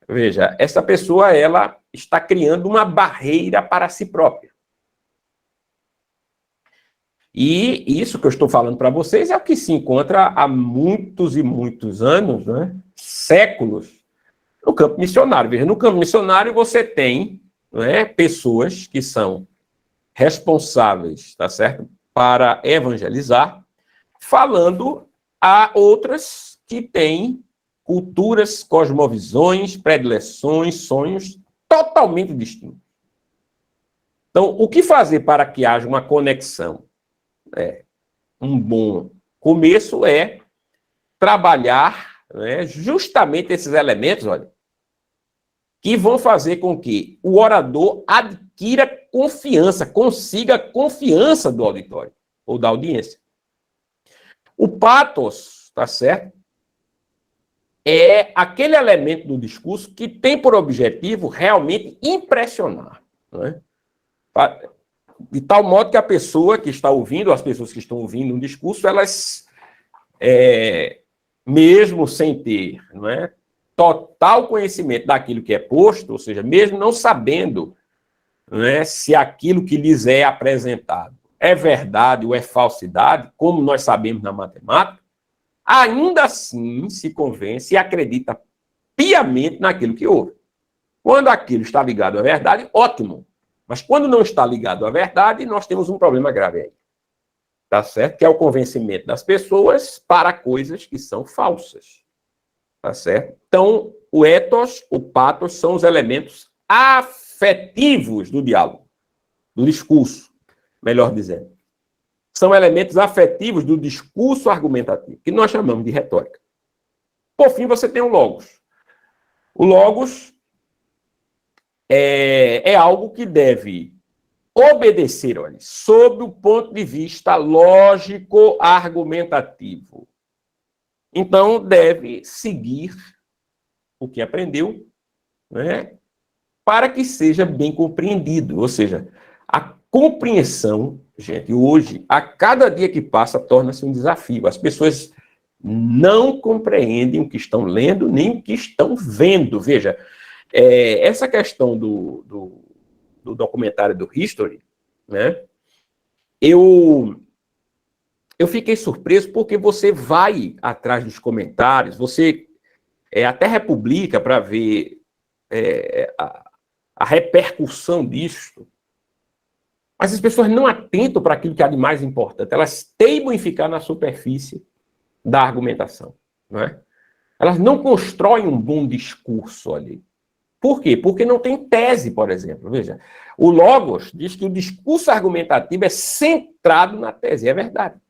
veja, essa pessoa, ela está criando uma barreira para si própria. E isso que eu estou falando para vocês é o que se encontra há muitos e muitos anos, né? Séculos, no campo missionário. Veja, no campo missionário você tem, né, pessoas que são responsáveis, tá certo, para evangelizar, falando a outras que têm culturas, cosmovisões, predileções, sonhos totalmente distintos. Então, o que fazer para que haja uma conexão? Um bom começo é trabalhar, né, justamente esses elementos, olha, que vão fazer com que o orador adquira confiança, consiga confiança do auditório ou da audiência. O pathos, tá certo? É aquele elemento do discurso que tem por objetivo realmente impressionar, não é? de tal modo que a pessoa que está ouvindo, as pessoas que estão ouvindo um discurso, elas, mesmo sem ter, não é, total conhecimento daquilo que é posto, ou seja, mesmo não sabendo, não é, se aquilo que lhes é apresentado é verdade ou é falsidade, como nós sabemos na matemática, ainda assim se convence e acredita piamente naquilo que ouve. Quando aquilo está ligado à verdade, ótimo. Mas quando não está ligado à verdade, nós temos um problema grave aí. Tá certo? Que é o convencimento das pessoas para coisas que são falsas. Tá certo? Então, o ethos, o pathos, são os elementos afetivos do diálogo, do discurso, melhor dizendo. São elementos afetivos do discurso argumentativo, que nós chamamos de retórica. Por fim, você tem o logos. O logos é algo que deve obedecer, olha, sob o ponto de vista lógico-argumentativo. Então, deve seguir o que aprendeu, né, para que seja bem compreendido. Ou seja, a compreensão, gente, hoje, a cada dia que passa, torna-se um desafio. As pessoas não compreendem o que estão lendo, nem o que estão vendo. Veja, essa questão do documentário do History, né, eu fiquei surpreso porque você vai atrás dos comentários, você até republica para ver a repercussão disso, mas as pessoas não atentam para aquilo que há de mais importante, elas teimam em ficar na superfície da argumentação, não é? Elas não constroem um bom discurso ali. Por quê? Porque não tem tese, por exemplo. Veja, o Logos diz que o discurso argumentativo é centrado na tese, é verdade.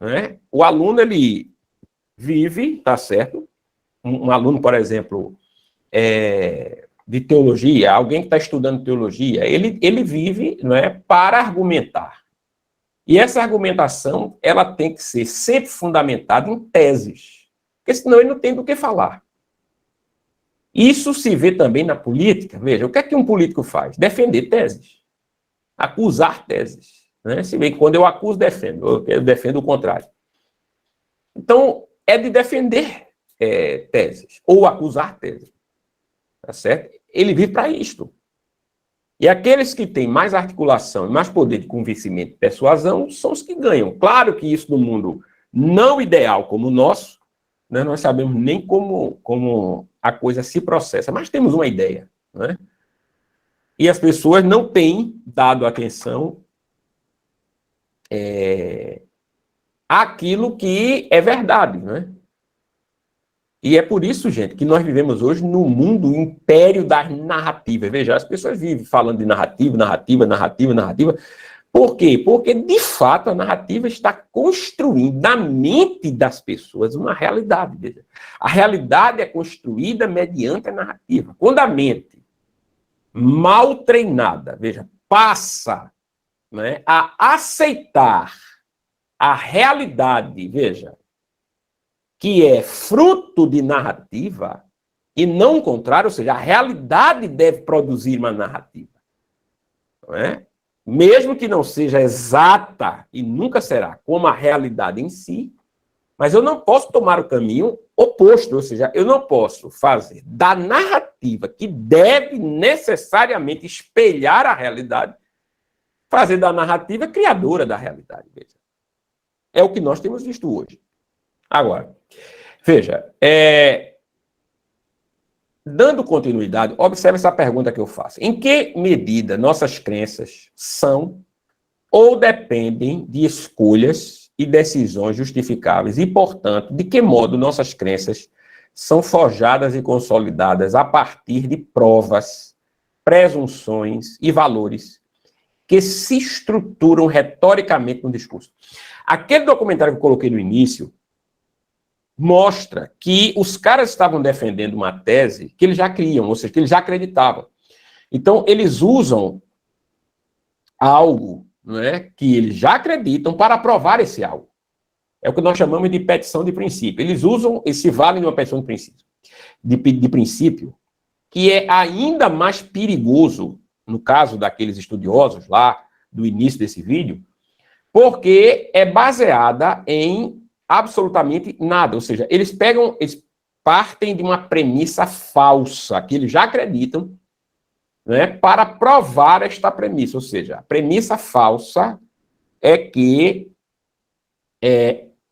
Não é? O aluno, ele vive, tá certo? Um aluno, por exemplo, de teologia, alguém que está estudando teologia, ele vive, não é, para argumentar. E essa argumentação, ela tem que ser sempre fundamentada em teses, porque senão ele não tem do que falar. Isso se vê também na política. Veja, o que é que um político faz? Defender teses. Acusar teses. Né? Se vê que quando eu acuso, defendo. Eu defendo o contrário. Então, é de defender teses. Ou acusar teses. Tá certo? Ele vive para isto. E aqueles que têm mais articulação e mais poder de convencimento e persuasão são os que ganham. Claro que isso no mundo não ideal como o nosso, né, nós sabemos nem como a coisa se processa, mas temos uma ideia. Né? E as pessoas não têm dado atenção àquilo que é verdade. Né? E é por isso, gente, que nós vivemos hoje no mundo império das narrativas. Veja, as pessoas vivem falando de narrativa. Por quê? Porque, de fato, a narrativa está construindo na mente das pessoas uma realidade. Veja. A realidade é construída mediante a narrativa. Quando a mente, mal treinada, veja, passa, né, a aceitar a realidade, veja, que é fruto de narrativa, e não o contrário, ou seja, a realidade deve produzir uma narrativa. Não é? Mesmo que não seja exata, e nunca será, como a realidade em si, mas eu não posso tomar o caminho oposto, ou seja, eu não posso fazer da narrativa, que deve necessariamente espelhar a realidade, fazer da narrativa criadora da realidade. Veja. É o que nós temos visto hoje. Agora, veja, dando continuidade, observe essa pergunta que eu faço. Em que medida nossas crenças são ou dependem de escolhas e decisões justificáveis e, portanto, de que modo nossas crenças são forjadas e consolidadas a partir de provas, presunções e valores que se estruturam retoricamente no discurso. Aquele documentário que eu coloquei no início mostra que os caras estavam defendendo uma tese que eles já criam, ou seja, que eles já acreditavam. Então, eles usam algo, né, que eles já acreditam para provar esse algo. É o que nós chamamos de petição de princípio. Eles usam esse vale de uma petição de princípio, que é ainda mais perigoso, no caso daqueles estudiosos lá, do início desse vídeo, porque é baseada em absolutamente nada. Ou seja, eles partem de uma premissa falsa, que eles já acreditam, né, para provar esta premissa. Ou seja, a premissa falsa é que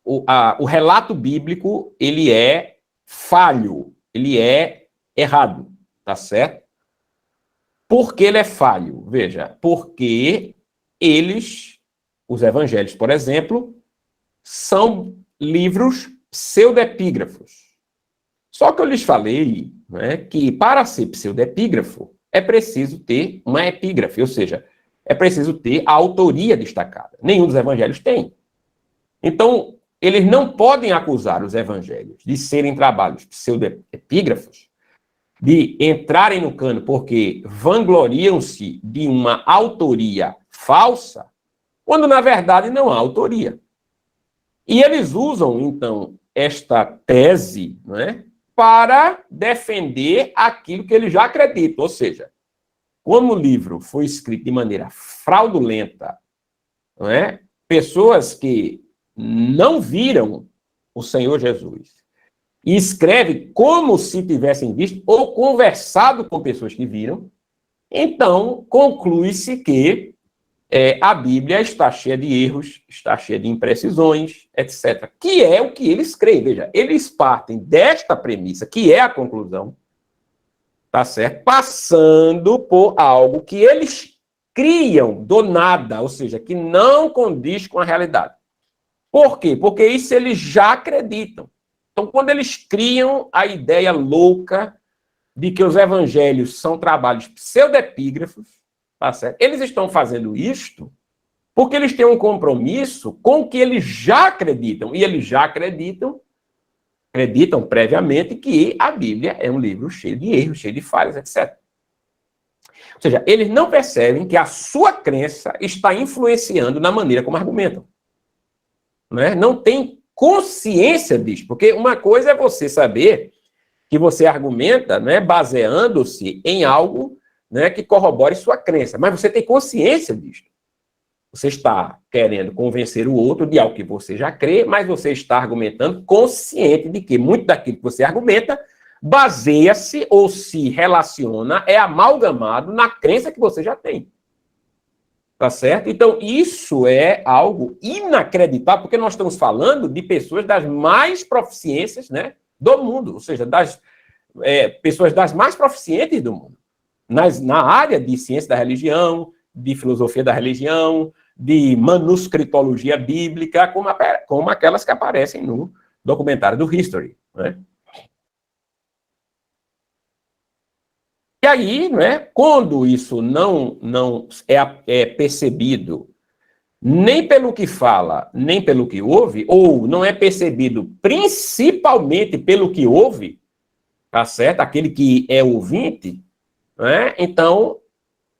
o relato bíblico, ele é falho, ele é errado, tá certo? Por que ele é falho? Veja, porque os evangelhos, por exemplo, são livros pseudepígrafos. Só que eu lhes falei, né, que para ser pseudepígrafo é preciso ter uma epígrafe, ou seja, é preciso ter a autoria destacada. Nenhum dos evangelhos tem. Então, eles não podem acusar os evangelhos de serem trabalhos pseudepígrafos, de entrarem no cano porque vangloriam-se de uma autoria falsa, quando, na verdade, não há autoria. E eles usam, então, esta tese, né, para defender aquilo que eles já acreditam. Ou seja, como o livro foi escrito de maneira fraudulenta, não é? Pessoas que não viram o Senhor Jesus e escreve como se tivessem visto ou conversado com pessoas que viram, então conclui-se que a Bíblia está cheia de erros, está cheia de imprecisões, etc. Que é o que eles creem. Veja, eles partem desta premissa, que é a conclusão, tá certo? Passando por algo que eles criam do nada, ou seja, que não condiz com a realidade. Por quê? Porque isso eles já acreditam. Então, quando eles criam a ideia louca de que os evangelhos são trabalhos pseudepígrafos, tá certo? Eles estão fazendo isto porque eles têm um compromisso com o que eles já acreditam. E eles já acreditam previamente que a Bíblia é um livro cheio de erros, cheio de falhas, etc. Ou seja, eles não percebem que a sua crença está influenciando na maneira como argumentam. Não tem consciência disso, porque uma coisa é você saber que você argumenta, baseando-se em algo, que corrobore sua crença, mas você tem consciência disso. Você está querendo convencer o outro de algo que você já crê, mas você está argumentando consciente de que muito daquilo que você argumenta baseia-se ou se relaciona, é amalgamado na crença que você já tem. Tá certo? Então, isso é algo inacreditável, porque nós estamos falando de pessoas das mais proficiências, do mundo, ou seja, das pessoas das mais proficientes do mundo, na área de ciência da religião, de filosofia da religião, de manuscritologia bíblica, como aquelas que aparecem no documentário do History. E aí, quando isso não é percebido nem pelo que fala, nem pelo que ouve, ou não é percebido principalmente pelo que ouve, tá certo? Aquele que é ouvinte, então,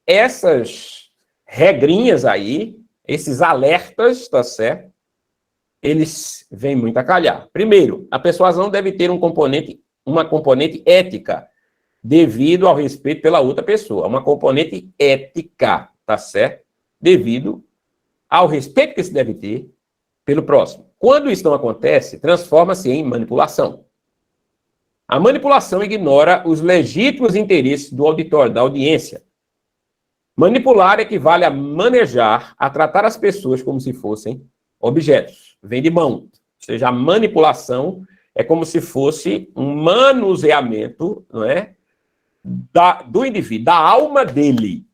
essas regrinhas aí, esses alertas, tá certo? Eles vêm muito a calhar. Primeiro, a persuasão deve ter uma componente ética, devido ao respeito pela outra pessoa. Uma componente ética, tá certo? Devido ao respeito que se deve ter pelo próximo. Quando isso não acontece, transforma-se em manipulação. A manipulação ignora os legítimos interesses do auditório, da audiência. Manipular equivale a manejar, a tratar as pessoas como se fossem objetos. Vem de mão. Ou seja, a manipulação é como se fosse um manuseamento, do indivíduo, da alma dele,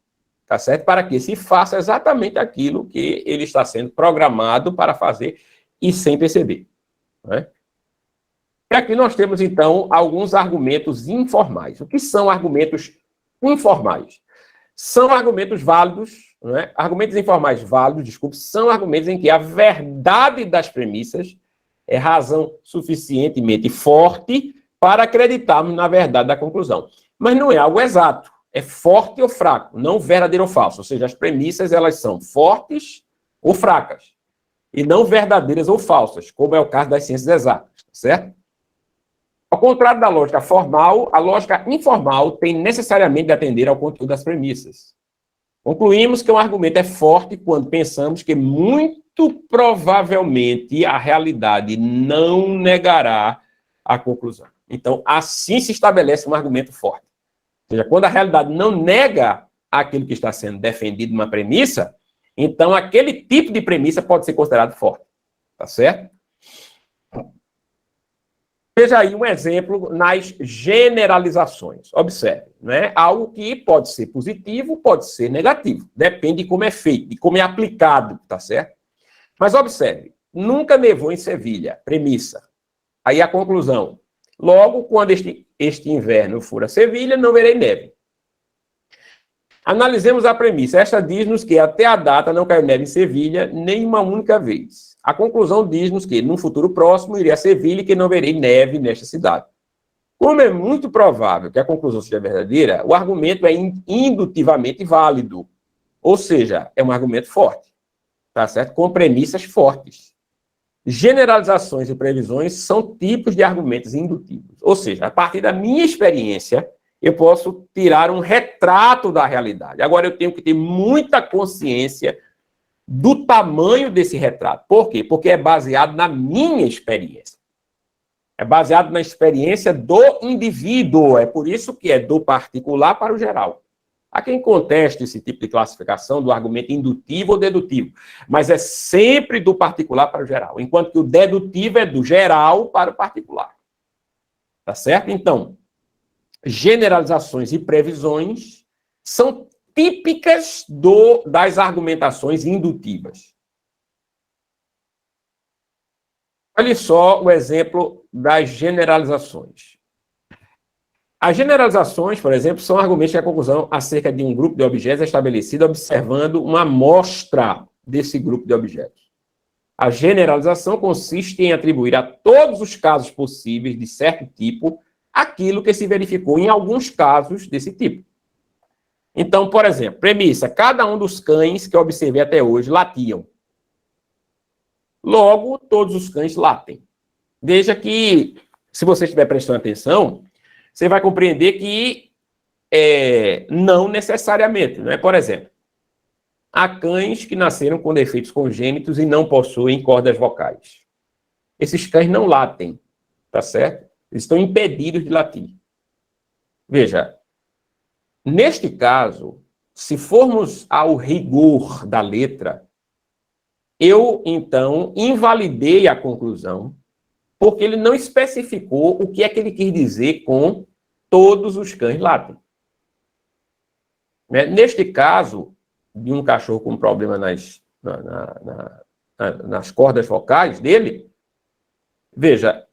tá certo? Para que se faça exatamente aquilo que ele está sendo programado para fazer e sem perceber. E aqui nós temos, então, alguns argumentos informais. O que são argumentos informais? São argumentos válidos, argumentos informais válidos, são argumentos em que a verdade das premissas é razão suficientemente forte para acreditarmos na verdade da conclusão. Mas não é algo exato, é forte ou fraco, não verdadeiro ou falso. Ou seja, as premissas elas são fortes ou fracas, e não verdadeiras ou falsas, como é o caso das ciências exatas, certo? Ao contrário da lógica formal, a lógica informal tem necessariamente de atender ao conteúdo das premissas. Concluímos que um argumento é forte quando pensamos que muito provavelmente a realidade não negará a conclusão. Então, assim se estabelece um argumento forte. Ou seja, quando a realidade não nega aquilo que está sendo defendido numa premissa, então aquele tipo de premissa pode ser considerado forte. Tá certo? Veja aí um exemplo nas generalizações. Observe, né? Algo que pode ser positivo, pode ser negativo. Depende de como é feito, de como é aplicado, tá certo? Mas observe, nunca nevou em Sevilha. Premissa. Aí a conclusão. Logo, quando este inverno for a Sevilha, não verei neve. Analisemos a premissa. Esta diz-nos que até a data não caiu neve em Sevilha nem uma única vez. A conclusão diz-nos que, num futuro próximo, irei a Sevilha e que não verei neve nesta cidade. Como é muito provável que a conclusão seja verdadeira, o argumento é indutivamente válido. Ou seja, é um argumento forte. Tá certo? Com premissas fortes. Generalizações e previsões são tipos de argumentos indutivos. Ou seja, a partir da minha experiência, eu posso tirar um retrato da realidade. Agora, eu tenho que ter muita consciência do tamanho desse retrato. Por quê? Porque é baseado na minha experiência. É baseado na experiência do indivíduo. É por isso que é do particular para o geral. Há quem conteste esse tipo de classificação do argumento indutivo ou dedutivo, mas é sempre do particular para o geral, enquanto que o dedutivo é do geral para o particular. Tá certo? Então, generalizações e previsões são típicas das argumentações indutivas. Olha só o exemplo das generalizações. As generalizações, por exemplo, são argumentos de conclusão acerca de um grupo de objetos estabelecido observando uma amostra desse grupo de objetos. A generalização consiste em atribuir a todos os casos possíveis de certo tipo aquilo que se verificou em alguns casos desse tipo. Então, por exemplo, premissa, cada um dos cães que eu observei até hoje latiam. Logo, todos os cães latem. Veja que, se você estiver prestando atenção, você vai compreender que não necessariamente, não é? Por exemplo, há cães que nasceram com defeitos congênitos e não possuem cordas vocais. Esses cães não latem, tá certo? Eles estão impedidos de latir. Veja, neste caso, se formos ao rigor da letra, eu, então, invalidei a conclusão, porque ele não especificou o que é que ele quis dizer com todos os cães latem. Neste caso, de um cachorro com problema nas cordas vocais dele, veja,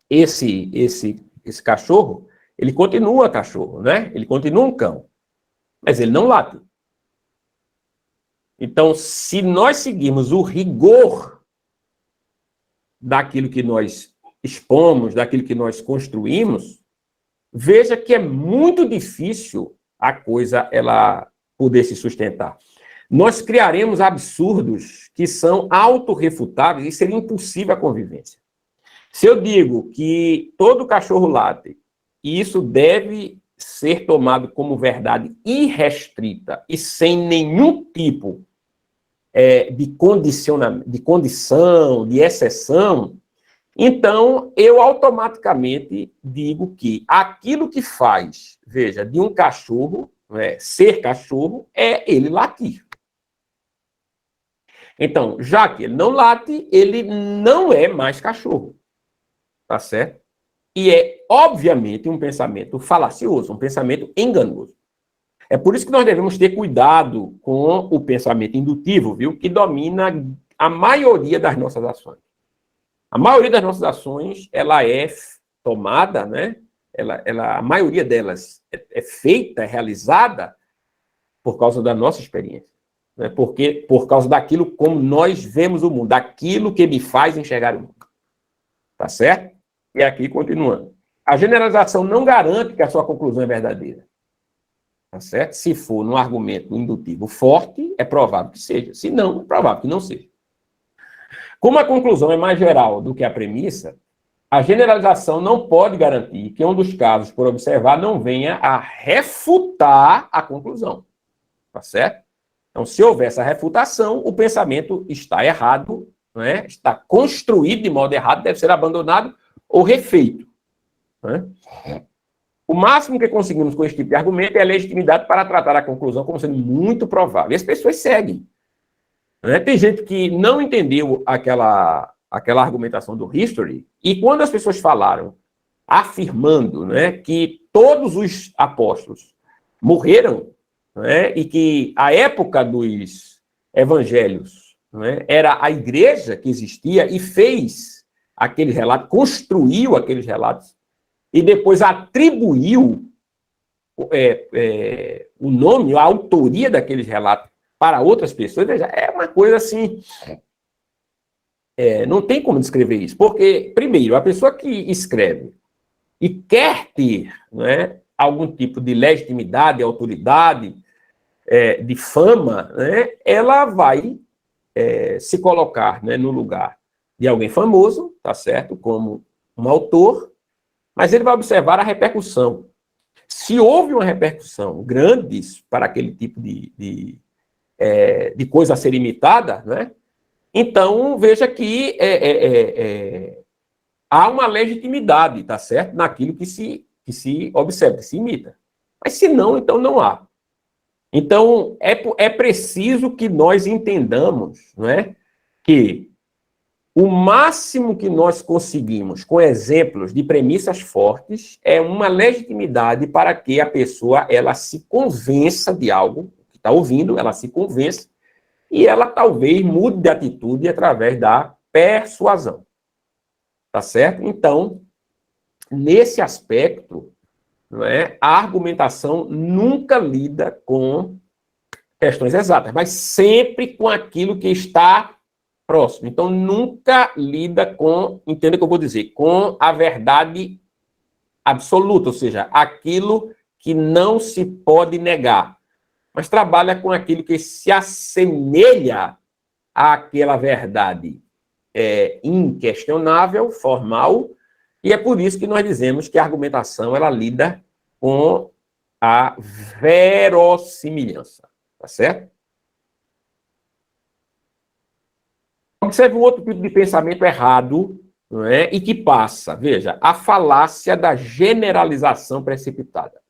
esse cachorro, ele continua cachorro, né? Ele continua um cão, mas ele não late. Então, se nós seguirmos o rigor daquilo que nós expomos, daquilo que nós construímos, veja que é muito difícil a coisa ela poder se sustentar. Nós criaremos absurdos que são autorrefutáveis e seria impossível a convivência. Se eu digo que todo cachorro late, e isso deve ser tomado como verdade irrestrita e sem nenhum tipo de condição, de exceção, então eu automaticamente digo que aquilo que faz, veja, de um cachorro, ser cachorro, é ele latir. Então, já que ele não late, ele não é mais cachorro. Tá certo? E é, obviamente, um pensamento falacioso, um pensamento enganoso. É por isso que nós devemos ter cuidado com o pensamento indutivo, viu? Que domina a maioria das nossas ações. A maioria das nossas ações, ela é tomada, né? A maioria delas é feita, é realizada por causa da nossa experiência. Né? Por causa daquilo como nós vemos o mundo, daquilo que me faz enxergar o mundo. Tá certo? E aqui, continuando. A generalização não garante que a sua conclusão é verdadeira. Tá certo? Se for num argumento indutivo forte, é provável que seja. Se não, é provável que não seja. Como a conclusão é mais geral do que a premissa, a generalização não pode garantir que um dos casos por observar não venha a refutar a conclusão. Tá certo? Então, se houver essa refutação, o pensamento está errado, não é? Está construído de modo errado, deve ser abandonado ou refeito. Não é? O máximo que conseguimos com esse tipo de argumento é a legitimidade para tratar a conclusão como sendo muito provável. E as pessoas seguem. Não é? Tem gente que não entendeu aquela argumentação do History, e quando as pessoas falaram, afirmando, né, que todos os apóstolos morreram, né, e que a época dos evangelhos, né, era a igreja que existia e fez aquele relato, construiu aqueles relatos, e depois atribuiu o nome, a autoria daqueles relatos para outras pessoas. Veja, é uma coisa assim... não tem como descrever isso, porque, primeiro, a pessoa que escreve e quer ter, né, algum tipo de legitimidade, autoridade, de fama, né, ela vai se colocar, né, no lugar de alguém famoso, tá certo, como um autor, mas ele vai observar a repercussão. Se houve uma repercussão grande para aquele tipo de coisa a ser imitada, né, então, veja que há uma legitimidade, tá certo? Naquilo que se observa, que se imita. Mas se não, então não há. Então, é preciso que nós entendamos, não é? Que o máximo que nós conseguimos com exemplos de premissas fortes é uma legitimidade para que a pessoa ela se convença de algo que está ouvindo, ela se convença, e ela talvez mude de atitude através da persuasão. Tá certo? Então, nesse aspecto, não é, a argumentação nunca lida com questões exatas, mas sempre com aquilo que está próximo. Então, nunca lida com, entenda o que eu vou dizer, com a verdade absoluta, ou seja, aquilo que não se pode negar, mas trabalha com aquilo que se assemelha àquela verdade inquestionável, formal, e é por isso que nós dizemos que a argumentação ela lida com a verossimilhança, tá certo? Observe um outro tipo de pensamento errado, não é? E que passa, veja, a falácia da generalização precipitada,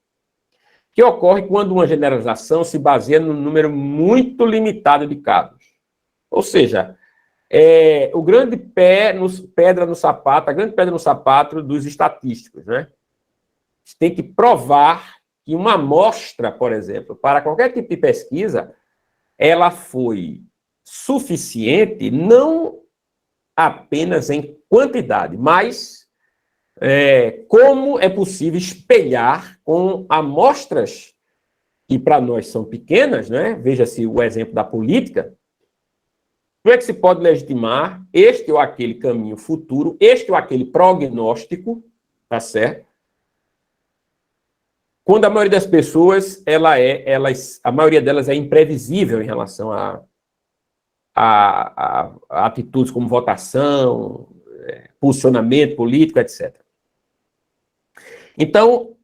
que ocorre quando uma generalização se baseia num número muito limitado de casos. Ou seja, o grande pedra no sapato, a grande pedra no sapato dos estatísticos, né? Tem que provar que uma amostra, por exemplo, para qualquer tipo de pesquisa, ela foi suficiente não apenas em quantidade, mas como é possível espelhar com amostras que para nós são pequenas, né? Veja-se o exemplo da política. Como é que se pode legitimar este ou aquele caminho futuro, este ou aquele prognóstico, tá certo? Quando a maioria das pessoas, a maioria delas é imprevisível em relação a atitudes como votação, posicionamento político, etc. Então,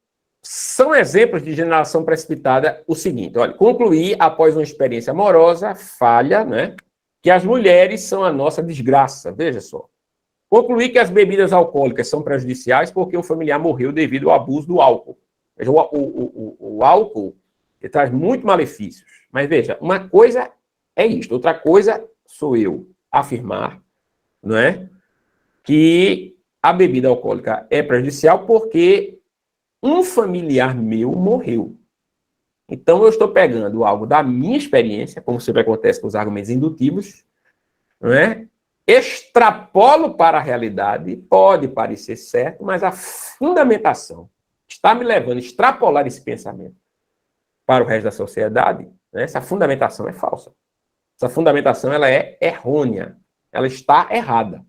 são exemplos de generação precipitada o seguinte, olha, concluir após uma experiência amorosa, falha, né, que as mulheres são a nossa desgraça, veja só. Concluir que as bebidas alcoólicas são prejudiciais porque um familiar morreu devido ao abuso do álcool. Veja, o álcool ele traz muito malefícios, mas veja, uma coisa é isto, outra coisa sou eu afirmar, não é, que a bebida alcoólica é prejudicial porque um familiar meu morreu. Então, eu estou pegando algo da minha experiência, como sempre acontece com os argumentos indutivos, não é? Extrapolo para a realidade, pode parecer certo, mas a fundamentação está me levando a extrapolar esse pensamento para o resto da sociedade, né? Essa fundamentação é falsa. Essa fundamentação ela é errônea, ela está errada.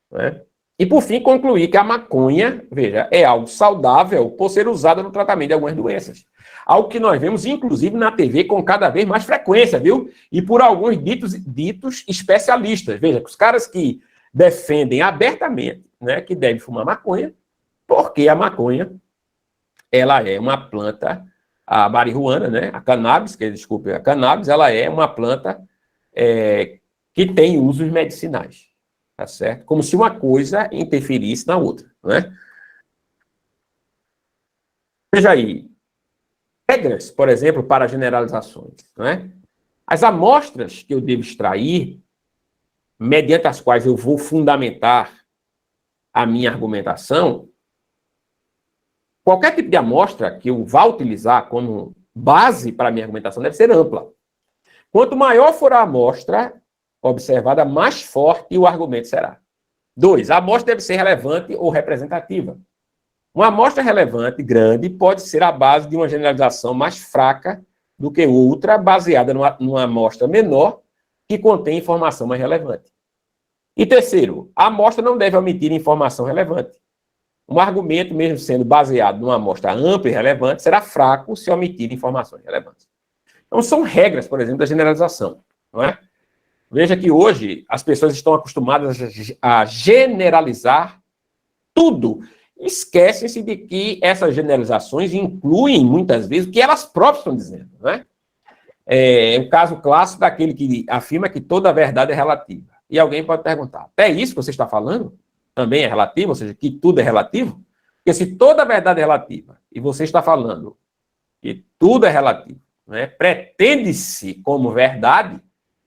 Né? E, por fim, concluir que a maconha, veja, é algo saudável por ser usada no tratamento de algumas doenças. Algo que nós vemos, inclusive, na TV com cada vez mais frequência, viu? E por alguns ditos especialistas. Veja, que os caras que defendem abertamente, né, que deve fumar maconha, porque a maconha, ela é uma planta, a marihuana, né, a cannabis, a cannabis, ela é uma planta que tem usos medicinais, tá certo? Como se uma coisa interferisse na outra, né? Veja aí, regras, por exemplo, para generalizações, né? As amostras que eu devo extrair, mediante as quais eu vou fundamentar a minha argumentação, qualquer tipo de amostra que eu vá utilizar como base para a minha argumentação deve ser ampla. Quanto maior for a amostra observada, mais forte o argumento será. 2. A amostra deve ser relevante ou representativa. Uma amostra relevante, grande, pode ser a base de uma generalização mais fraca do que outra, baseada numa amostra menor, que contém informação mais relevante. E 3º, a amostra não deve omitir informação relevante. Um argumento, mesmo sendo baseado numa amostra ampla e relevante, será fraco se omitir informações relevantes. Então, são regras, por exemplo, da generalização, não é? Veja que hoje as pessoas estão acostumadas a generalizar tudo. Esquecem-se de que essas generalizações incluem, muitas vezes, o que elas próprias estão dizendo, não é? É o caso clássico daquele que afirma que toda a verdade é relativa. E alguém pode perguntar, até isso que você está falando também é relativo, ou seja, que tudo é relativo? Porque se toda a verdade é relativa e você está falando que tudo é relativo, né, pretende-se como verdade,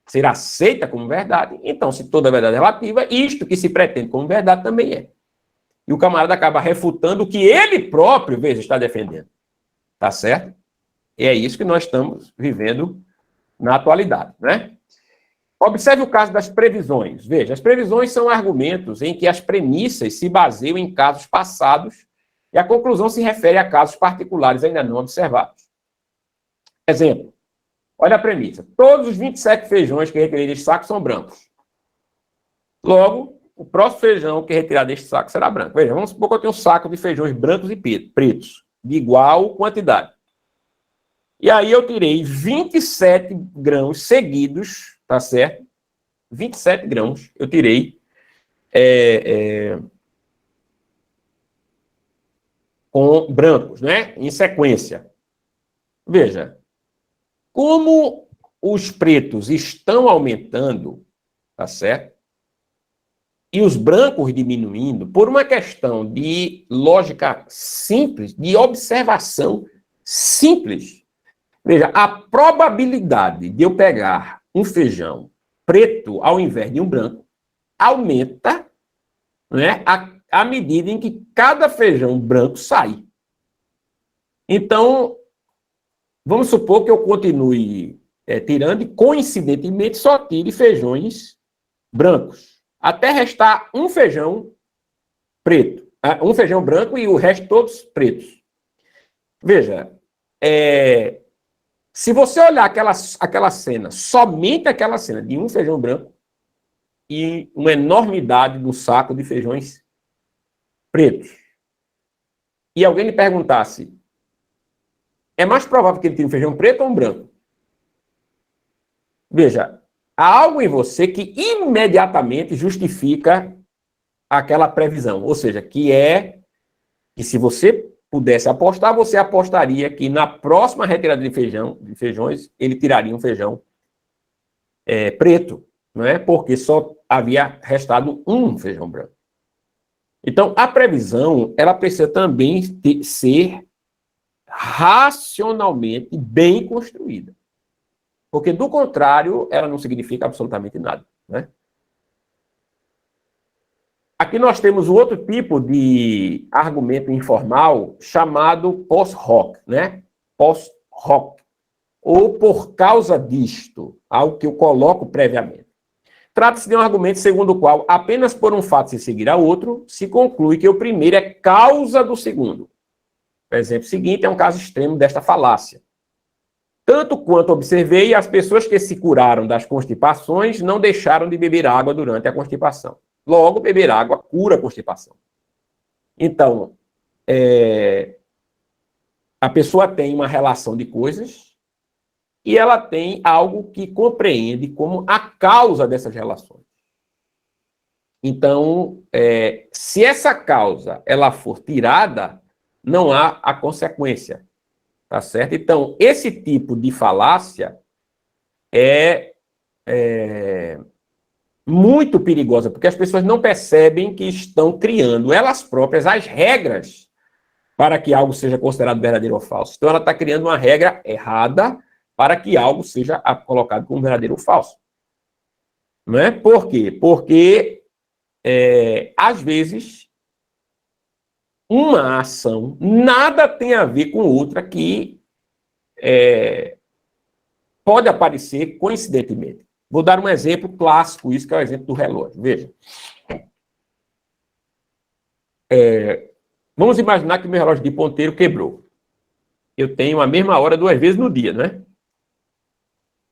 ser aceita como verdade, então se toda a verdade é relativa, isto que se pretende como verdade também é. E o camarada acaba refutando o que ele próprio, veja, está defendendo. Tá certo? E é isso que nós estamos vivendo na atualidade, né? Observe o caso das previsões. Veja, as previsões são argumentos em que as premissas se baseiam em casos passados e a conclusão se refere a casos particulares ainda não observados. Exemplo. Olha a premissa. Todos os 27 feijões que retirei deste saco são brancos. Logo, o próximo feijão que retirar deste saco será branco. Veja, vamos supor que eu tenho um saco de feijões brancos e pretos, de igual quantidade. E aí eu tirei 27 grãos seguidos, tá certo? 27 grãos eu tirei com brancos, né? Em sequência. Veja, como os pretos estão aumentando, tá certo? E os brancos diminuindo, por uma questão de lógica simples, de observação simples. Veja, a probabilidade de eu pegar um feijão preto ao invés de um branco aumenta, né, à medida em que cada feijão branco sai. Então, vamos supor que eu continue tirando e, coincidentemente, só tire feijões brancos, até restar um feijão preto, um feijão branco e o resto todos pretos. Veja, se você olhar aquela cena, somente aquela cena de um feijão branco e uma enormidade do saco de feijões pretos, e alguém lhe perguntasse, é mais provável que ele tire um feijão preto ou um branco? Veja, há algo em você que imediatamente justifica aquela previsão. Ou seja, que se você pudesse apostar, você apostaria que na próxima retirada de feijões, ele tiraria um feijão preto, não é? Porque só havia restado um feijão branco. Então, a previsão, ela precisa também ser racionalmente bem construída. Porque, do contrário, ela não significa absolutamente nada, né? Aqui nós temos o outro tipo de argumento informal chamado post-hoc, né? Post-hoc. Ou por causa disto, algo que eu coloco previamente. Trata-se de um argumento segundo o qual, apenas por um fato se seguir a outro, se conclui que o primeiro é causa do segundo. O exemplo seguinte é um caso extremo desta falácia. Tanto quanto observei, as pessoas que se curaram das constipações não deixaram de beber água durante a constipação. Logo, beber água cura a constipação. Então, a pessoa tem uma relação de coisas e ela tem algo que compreende como a causa dessas relações. Então, se essa causa ela for tirada, não há a consequência, tá certo? Então, esse tipo de falácia é muito perigosa, porque as pessoas não percebem que estão criando elas próprias as regras para que algo seja considerado verdadeiro ou falso. Então, ela está criando uma regra errada para que algo seja colocado como verdadeiro ou falso. Não é? Por quê? Porque, às vezes, uma ação nada tem a ver com outra que pode aparecer coincidentemente. Vou dar um exemplo clássico, isso que é o exemplo do relógio. Veja. Vamos imaginar que meu relógio de ponteiro quebrou. Eu tenho a mesma hora 2 vezes no dia, não é?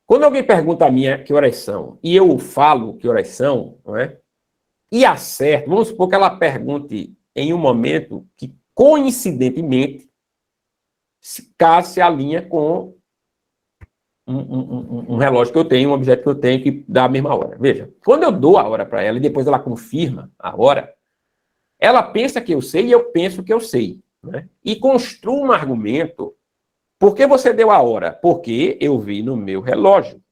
Quando alguém pergunta a mim que horas são, e eu falo que horas são, não é? E acerto, vamos supor que ela pergunte em um momento que, coincidentemente, se alinha com um relógio que eu tenho, um objeto que eu tenho que dá a mesma hora. Veja, quando eu dou a hora para ela e depois ela confirma a hora, ela pensa que eu sei e eu penso que eu sei, né? E construo um argumento. Por que você deu a hora? Porque eu vi no meu relógio.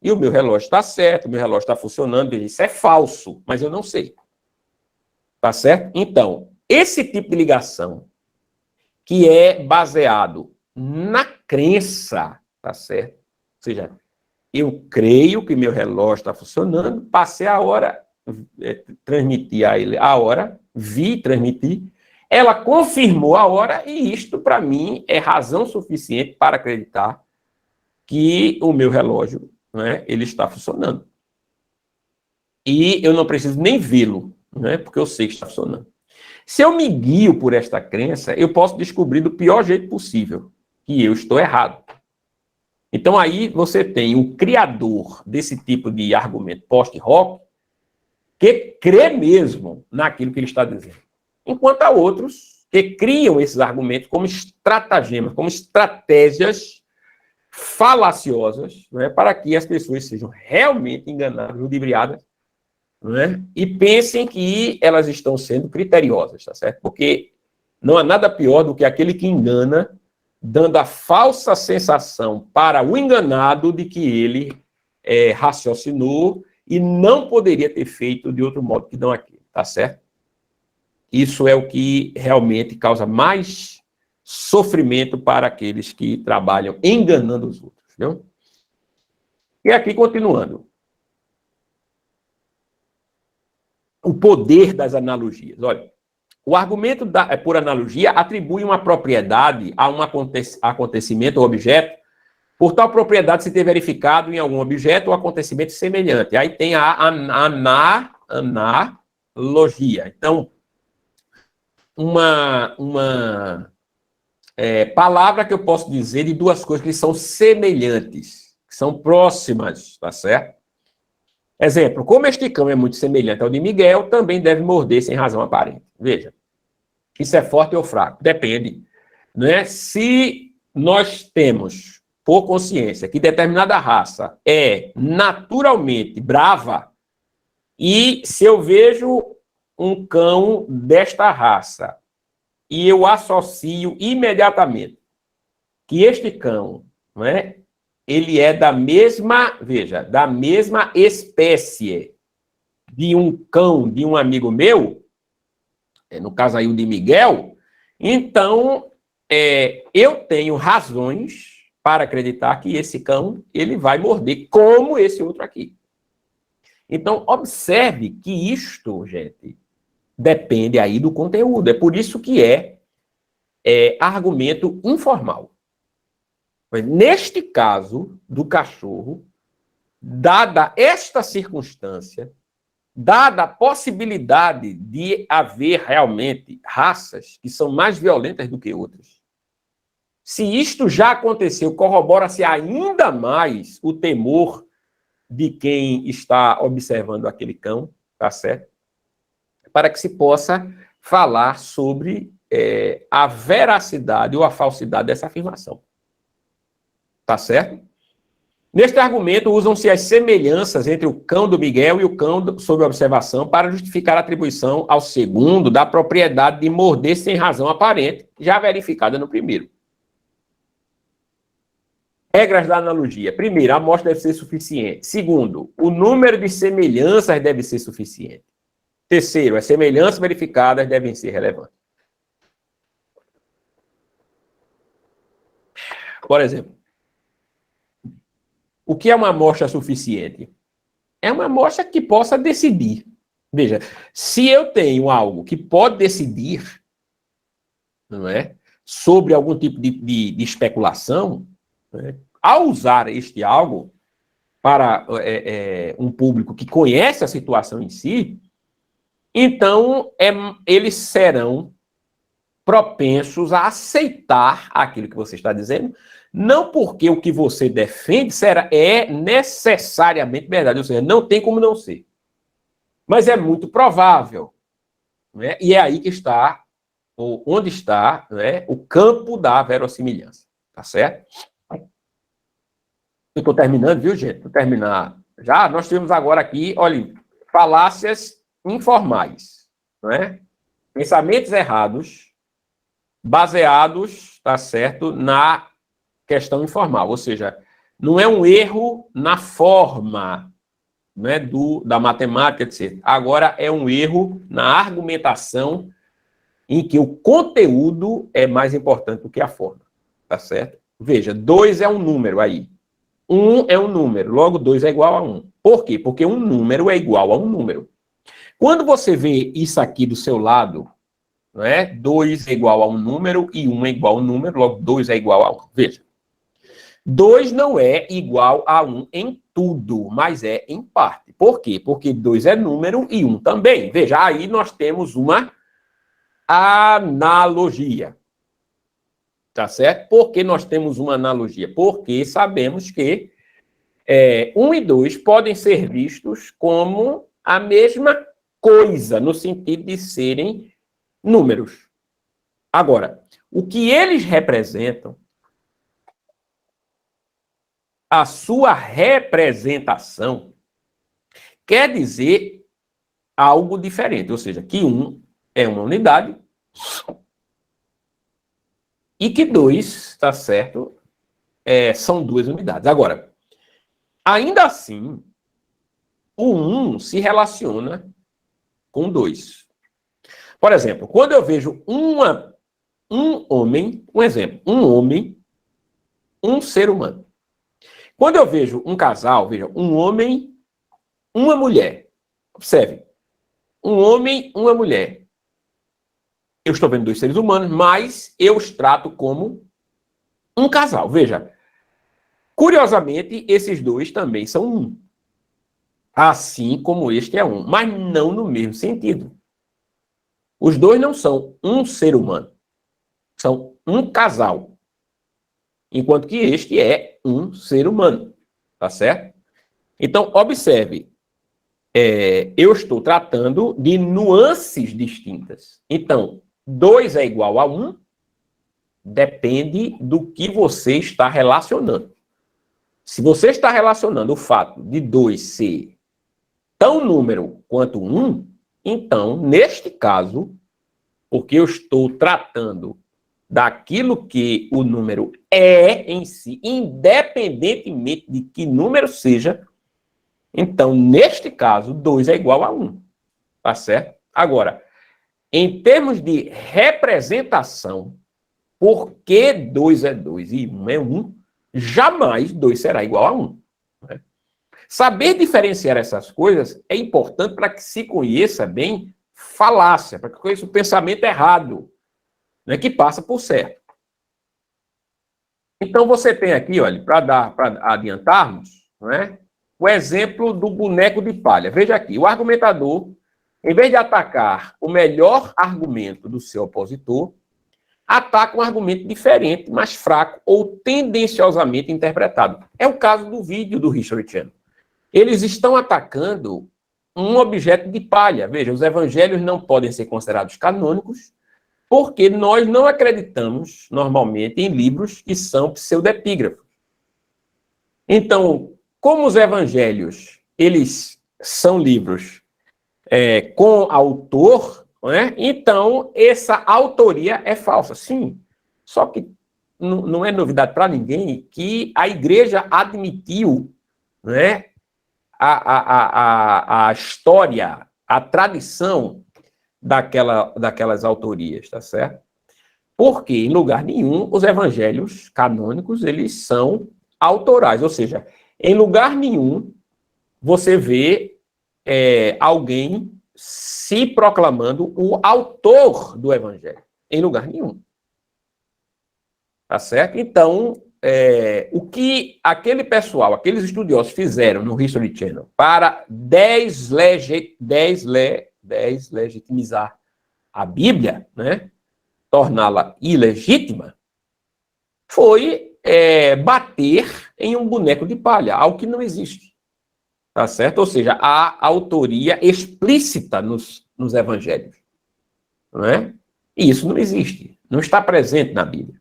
E o meu relógio está certo, o meu relógio está funcionando, isso é falso, mas eu não sei. Tá certo? Então, esse tipo de ligação que é baseado na crença, tá certo? Ou seja, eu creio que meu relógio está funcionando, passei a hora, transmiti a ele a hora, vi, transmiti, ela confirmou a hora e isto, para mim, é razão suficiente para acreditar que o meu relógio, né, ele está funcionando. E eu não preciso nem vê-lo, né, porque eu sei que está funcionando. Se eu me guio por esta crença, eu posso descobrir do pior jeito possível que eu estou errado. Então, aí você tem o criador desse tipo de argumento post-hoc que crê mesmo naquilo que ele está dizendo. Enquanto há outros que criam esses argumentos como estratagemas, como estratégias falaciosas, né, para que as pessoas sejam realmente enganadas, ludibriadas, né, e pensem que elas estão sendo criteriosas, tá certo? Porque não há nada pior do que aquele que engana, dando a falsa sensação para o enganado de que ele raciocinou e não poderia ter feito de outro modo que não aquele, tá certo? Isso é o que realmente causa mais sofrimento para aqueles que trabalham enganando os outros, viu? E aqui, continuando. O poder das analogias. Olha, o argumento por analogia atribui uma propriedade a um acontecimento ou objeto, por tal propriedade se ter verificado em algum objeto ou acontecimento semelhante. Aí tem a analogia. Então, uma palavra que eu posso dizer de duas coisas que são semelhantes, que são próximas, tá certo? Exemplo, como este cão é muito semelhante ao de Miguel, também deve morder sem razão aparente. Veja, isso é forte ou fraco? Depende. Né? Se nós temos, por consciência, que determinada raça é naturalmente brava, e se eu vejo um cão desta raça e eu associo imediatamente que este cão, não é, ele é da mesma, veja, da mesma espécie de um cão de um amigo meu, no caso aí o de Miguel, então eu tenho razões para acreditar que esse cão ele vai morder como esse outro aqui. Então, observe que isto, gente, depende aí do conteúdo. É por isso que é argumento informal. Mas neste caso do cachorro, dada esta circunstância, dada a possibilidade de haver realmente raças que são mais violentas do que outras, se isto já aconteceu, corrobora-se ainda mais o temor de quem está observando aquele cão, tá certo? Para que se possa falar sobre a veracidade ou a falsidade dessa afirmação. Tá certo? Neste argumento, usam-se as semelhanças entre o cão do Miguel e o cão sob observação para justificar a atribuição ao segundo da propriedade de morder sem razão aparente, já verificada no primeiro. Regras da analogia. Primeiro, a amostra deve ser suficiente. Segundo, o número de semelhanças deve ser suficiente. Terceiro, as semelhanças verificadas devem ser relevantes. Por exemplo, o que é uma amostra suficiente? É uma amostra que possa decidir. Veja, se eu tenho algo que pode decidir, não é, sobre algum tipo de especulação, né, ao usar este algo para um público que conhece a situação em si, então eles serão propensos a aceitar aquilo que você está dizendo, não porque o que você defende é necessariamente verdade, ou seja, não tem como não ser. Mas é muito provável. Né? E é aí que está, ou onde está, né, o campo da verossimilhança. Tá certo? Eu estou terminando, viu, gente? Vou terminar já. Nós temos agora aqui, olha, falácias informais. Não é? Pensamentos errados, baseados, tá certo, na questão informal, ou seja, não é um erro na forma, né, da matemática, etc. Agora é um erro na argumentação em que o conteúdo é mais importante do que a forma, tá certo? Veja, 2 é um número aí. 1 é um número, logo 2 é igual a 1. Por quê? Porque um número é igual a um número. Quando você vê isso aqui do seu lado, não é? 2 é igual a um número e 1 é igual a um número, logo 2 é igual a 1. Veja. 2 não é igual a 1 em tudo, mas é em parte. Por quê? Porque 2 é número e 1 também. Veja, aí nós temos uma analogia. Tá certo? Por que nós temos uma analogia? Porque sabemos que 1 e 2 podem ser vistos como a mesma coisa, no sentido de serem números. Agora, o que eles representam, a sua representação, quer dizer algo diferente, ou seja, que 1 é uma unidade e que 2, tá certo, são 2 unidades. Agora, ainda assim, o 1 se relaciona com 2. Por exemplo, quando eu vejo um homem, um exemplo, um homem, um ser humano. Quando eu vejo um casal, veja, um homem, uma mulher. Observe. Um homem, uma mulher. Eu estou vendo 2 seres humanos, mas eu os trato como um casal. Veja. Curiosamente, esses 2 também são 1. Assim como este é 1, mas não no mesmo sentido. Os 2 não são um ser humano. São um casal. Enquanto que este é um ser humano. Tá certo? Então, observe. Eu estou tratando de nuances distintas. Então, 2 é igual a 1, depende do que você está relacionando. Se você está relacionando o fato de 2 ser tão número quanto 1, então, neste caso, porque eu estou tratando daquilo que o número é em si, independentemente de que número seja, então, neste caso, 2 é igual a 1. Tá certo? Agora, em termos de representação, porque 2 é 2 e 1 é 1, jamais 2 será igual a 1. Né? Saber diferenciar essas coisas é importante para que se conheça bem falácia, para que conheça o pensamento errado, né, que passa por certo. Então, você tem aqui, olha, para adiantarmos, né, o exemplo do boneco de palha. Veja aqui, o argumentador, em vez de atacar o melhor argumento do seu opositor, ataca um argumento diferente, mais fraco ou tendenciosamente interpretado. É o caso do vídeo do History Channel. Eles estão atacando um objeto de palha. Veja, os evangelhos não podem ser considerados canônicos porque nós não acreditamos, normalmente, em livros que são pseudepígrafos. Então, como os evangelhos, eles são livros com autor, não é? Então, essa autoria é falsa, sim. Só que não é novidade para ninguém que a igreja admitiu, né, a história, a tradição daquelas autorias, tá certo? Porque, em lugar nenhum, os evangelhos canônicos, eles são autorais, ou seja, em lugar nenhum você vê alguém se proclamando o autor do evangelho, em lugar nenhum. Tá certo? Então, o que aquele pessoal, aqueles estudiosos fizeram no History Channel para deslegitimizar a Bíblia, né, torná-la ilegítima, foi bater em um boneco de palha, algo que não existe. Tá certo? Ou seja, há autoria explícita nos evangelhos. Não é? E isso não existe. Não está presente na Bíblia.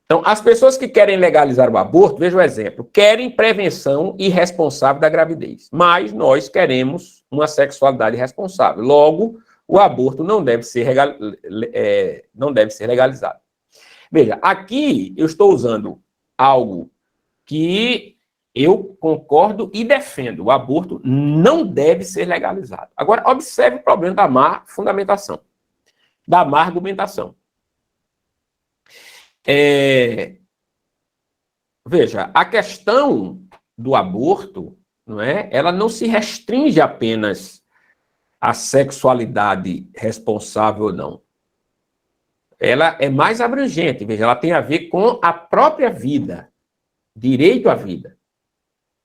Então, as pessoas que querem legalizar o aborto, veja o exemplo, querem prevenção irresponsável da gravidez, mas nós queremos uma sexualidade responsável. Logo, o aborto não deve ser legalizado. Veja, aqui eu estou usando algo que eu concordo e defendo. O aborto não deve ser legalizado. Agora, observe o problema da má fundamentação, da má argumentação. Veja, a questão do aborto, não é? Ela não se restringe apenas à sexualidade responsável ou não. Ela é mais abrangente, veja, ela tem a ver com a própria vida, direito à vida,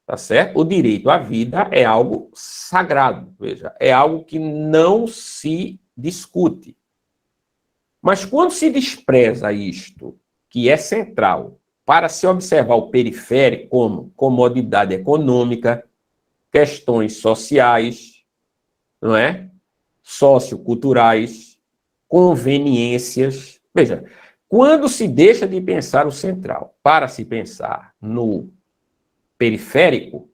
tá certo? O direito à vida é algo sagrado, veja, é algo que não se discute. Mas quando se despreza isto, que é central, para se observar o periférico como comodidade econômica, questões sociais, não é? Socioculturais, conveniências. Veja, quando se deixa de pensar o central para se pensar no periférico,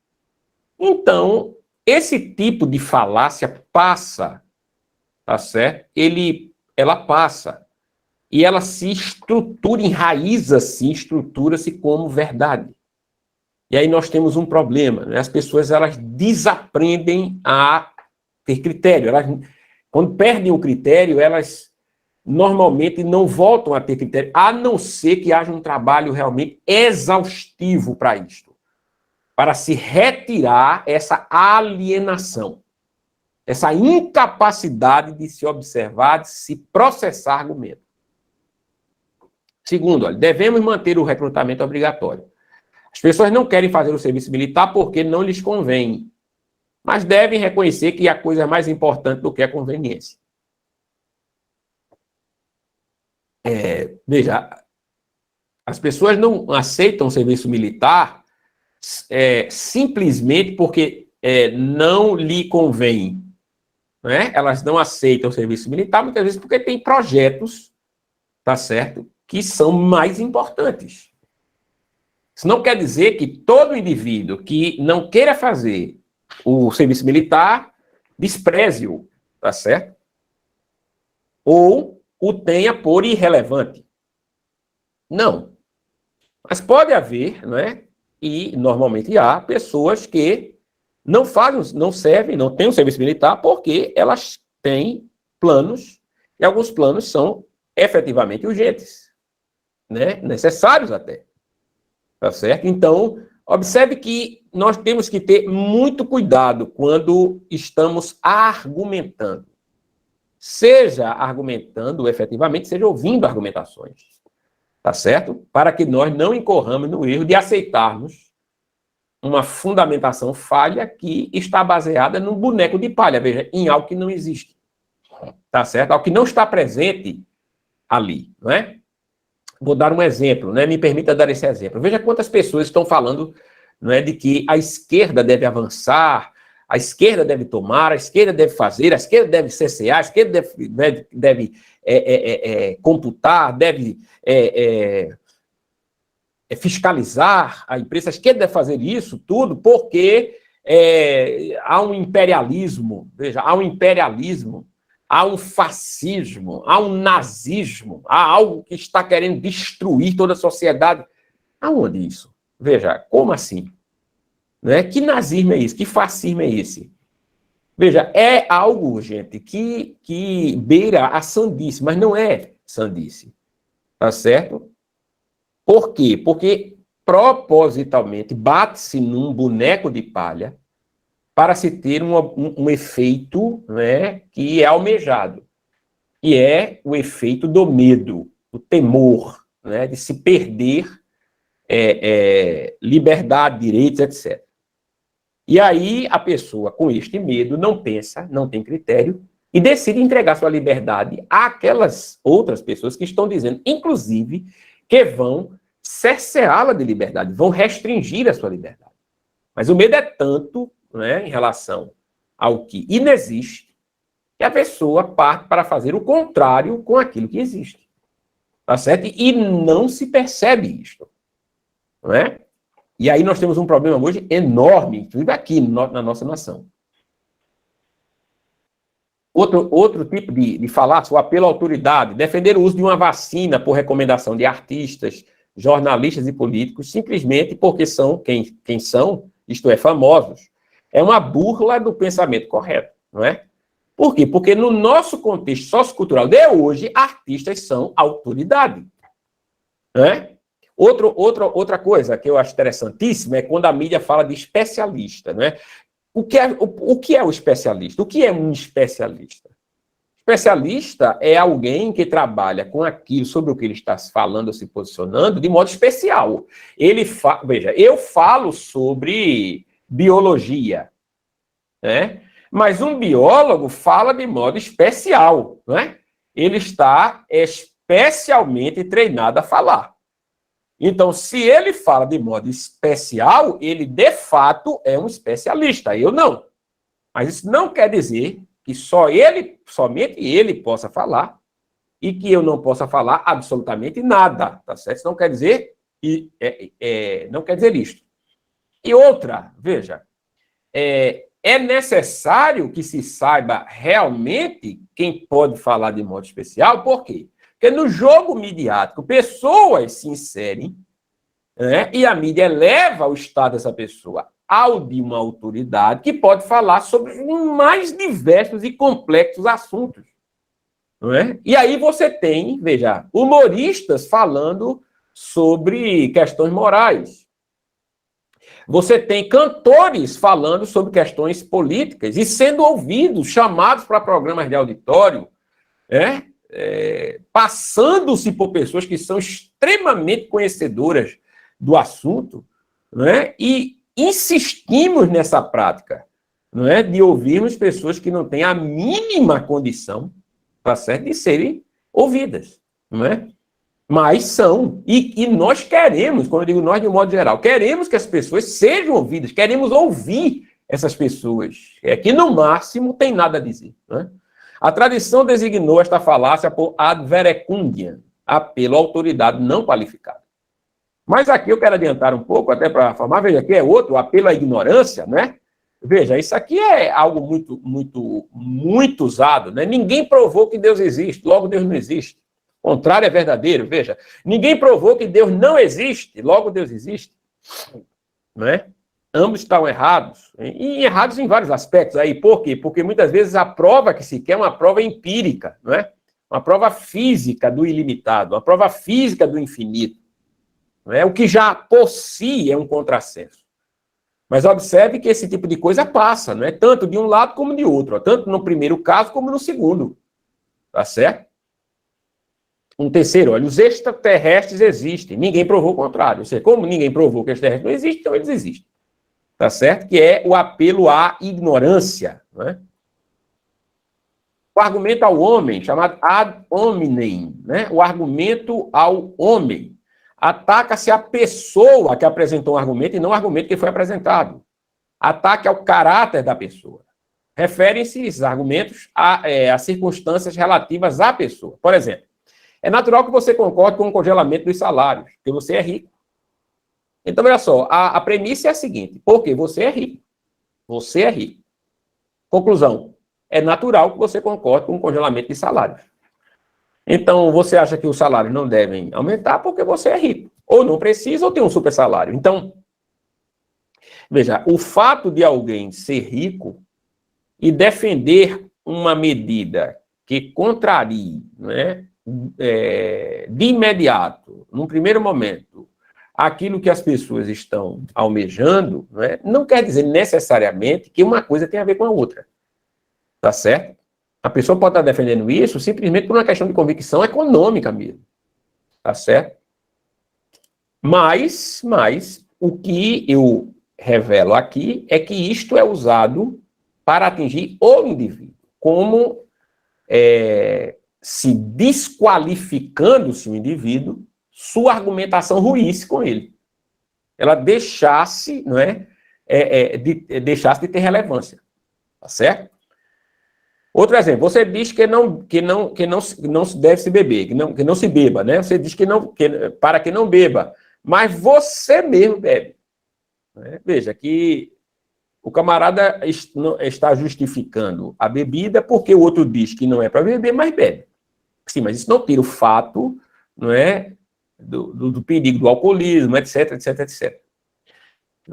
então esse tipo de falácia passa, tá certo? Ela passa e ela se estrutura, enraiza-se, estrutura-se como verdade. E aí nós temos um problema, né? As pessoas, elas desaprendem a ter critério. Quando perdem o critério, elas normalmente não voltam a ter critério, a não ser que haja um trabalho realmente exaustivo para isto, para se retirar essa alienação, essa incapacidade de se observar, de se processar argumento. Segundo, olha, devemos manter o recrutamento obrigatório. As pessoas não querem fazer o serviço militar porque não lhes convém, mas devem reconhecer que a coisa é mais importante do que a conveniência. Veja, as pessoas não aceitam o serviço militar simplesmente porque não lhe convém. Né? Elas não aceitam o serviço militar muitas vezes porque tem projetos, tá certo, que são mais importantes. Isso não quer dizer que todo indivíduo que não queira fazer o serviço militar despreze-o, tá certo? Ou o tenha por irrelevante. Não. Mas pode haver, não é? E normalmente há pessoas que não fazem, não servem, não têm o serviço militar porque elas têm planos, e alguns planos são efetivamente urgentes, né? Necessários até. Tá certo? Então, observe que nós temos que ter muito cuidado quando estamos argumentando. Seja argumentando efetivamente, seja ouvindo argumentações. Tá certo? Para que nós não incorramos no erro de aceitarmos uma fundamentação falha que está baseada num boneco de palha, veja, em algo que não existe. Tá certo? Algo que não está presente ali, não é? Vou dar um exemplo, né? Me permita dar esse exemplo. Veja quantas pessoas estão falando, não é, de que a esquerda deve avançar, a esquerda deve tomar, a esquerda deve fazer, a esquerda deve cercear, a esquerda deve computar, deve fiscalizar a imprensa, a esquerda deve fazer isso tudo porque há um imperialismo, veja, há um imperialismo, há um fascismo, há um nazismo, há algo que está querendo destruir toda a sociedade. Aonde isso? Veja, como assim? Né? Que nazismo é esse? Que fascismo é esse? Veja, é algo, gente, que beira a sandice, mas não é sandice. Tá certo? Por quê? Porque propositalmente bate-se num boneco de palha para se ter um efeito, né, que é almejado, que é o efeito do medo, do temor, né, de se perder liberdade, direitos, etc. E aí a pessoa, com este medo, não pensa, não tem critério, e decide entregar sua liberdade àquelas outras pessoas que estão dizendo, inclusive, que vão cerceá-la de liberdade, vão restringir a sua liberdade. Mas o medo é tanto, né, em relação ao que inexiste, que a pessoa parte para fazer o contrário com aquilo que existe. Tá certo? E não se percebe isto. Não é? E aí nós temos um problema hoje enorme, inclusive aqui na nossa nação. Outro tipo de falácia, o apelo à autoridade, defender o uso de uma vacina por recomendação de artistas, jornalistas e políticos, simplesmente porque são quem são, isto é, famosos. É uma burla do pensamento correto, não é? Por quê? Porque no nosso contexto sociocultural de hoje, artistas são autoridade. Não é? Outra coisa que eu acho interessantíssima é quando a mídia fala de especialista, não é? O que é o especialista? O que é um especialista? Especialista é alguém que trabalha com aquilo sobre o que ele está falando ou se posicionando de modo especial. Veja, eu falo sobre biologia, né? Mas um biólogo fala de modo especial, né? Ele está especialmente treinado a falar. Então, se ele fala de modo especial, ele, de fato, é um especialista. Eu não. Mas isso não quer dizer que somente ele possa falar e que eu não possa falar absolutamente nada, tá certo? Isso não quer dizer, não quer dizer isto. E outra, veja, é necessário que se saiba realmente quem pode falar de modo especial, por quê? Porque no jogo midiático, pessoas se inserem, né, e a mídia eleva o estado dessa pessoa ao de uma autoridade que pode falar sobre os mais diversos e complexos assuntos. Não é? E aí você tem, veja, humoristas falando sobre questões morais. Você tem cantores falando sobre questões políticas e sendo ouvidos, chamados para programas de auditório, passando-se por pessoas que são extremamente conhecedoras do assunto, né? E insistimos nessa prática, não é? De ouvirmos pessoas que não têm a mínima condição, tá certo, de serem ouvidas, não é? Mas são, e nós queremos, quando eu digo nós de um modo geral, queremos que as pessoas sejam ouvidas, queremos ouvir essas pessoas, que no máximo tem nada a dizer, não é? A tradição designou esta falácia por ad verecundiam, apelo à autoridade não qualificada. Mas aqui eu quero adiantar um pouco, até para formar, veja, aqui é outro, apelo à ignorância, né? Veja, isso aqui é algo muito, muito, muito usado, né? Ninguém provou que Deus existe, logo Deus não existe. O contrário é verdadeiro, veja. Ninguém provou que Deus não existe, logo Deus existe. Não é? Ambos estão errados, e errados em vários aspectos aí. Por quê? Porque muitas vezes a prova que se quer é uma prova empírica, não é? Uma prova física do ilimitado, uma prova física do infinito. Não é? O que já por si é um contrassenso. Mas observe que esse tipo de coisa passa, não é? Tanto de um lado como de outro, ó, tanto no primeiro caso como no segundo. Tá certo? Um terceiro, olha, os extraterrestres existem. Ninguém provou o contrário. Ou seja, como ninguém provou que extraterrestres não existem, então eles existem. Tá certo? Que é o apelo à ignorância. Não é? O argumento ao homem, chamado ad hominem, né? O argumento ao homem. Ataca-se a pessoa que apresentou um argumento e não o argumento que foi apresentado. Ataque ao caráter da pessoa. Referem-se esses argumentos a circunstâncias relativas à pessoa. Por exemplo, é natural que você concorde com o congelamento dos salários, porque você é rico. Então, olha só, a premissa é a seguinte, porque você é rico. Você é rico. Conclusão, é natural que você concorde com o congelamento de salários. Então, você acha que os salários não devem aumentar porque você é rico. Ou não precisa, ou tem um super salário. Então, veja, o fato de alguém ser rico e defender uma medida que contrarie, né, de imediato, num primeiro momento, aquilo que as pessoas estão almejando, né, não quer dizer necessariamente que uma coisa tem a ver com a outra. Tá certo? A pessoa pode estar defendendo isso simplesmente por uma questão de convicção econômica mesmo. Tá certo? Mas o que eu revelo aqui é que isto é usado para atingir o indivíduo, como se desqualificando-se o indivíduo, sua argumentação ruísse com ele. Ela deixasse, não é, deixasse de ter relevância. Tá certo? Outro exemplo, você diz que não se deve se beber, que não se beba, né? Você diz para que não beba, mas você mesmo bebe. Né? Veja que o camarada está justificando a bebida porque o outro diz que não é para beber, mas bebe. Sim, mas isso não tira o fato, não é, do perigo do alcoolismo, etc, etc, etc.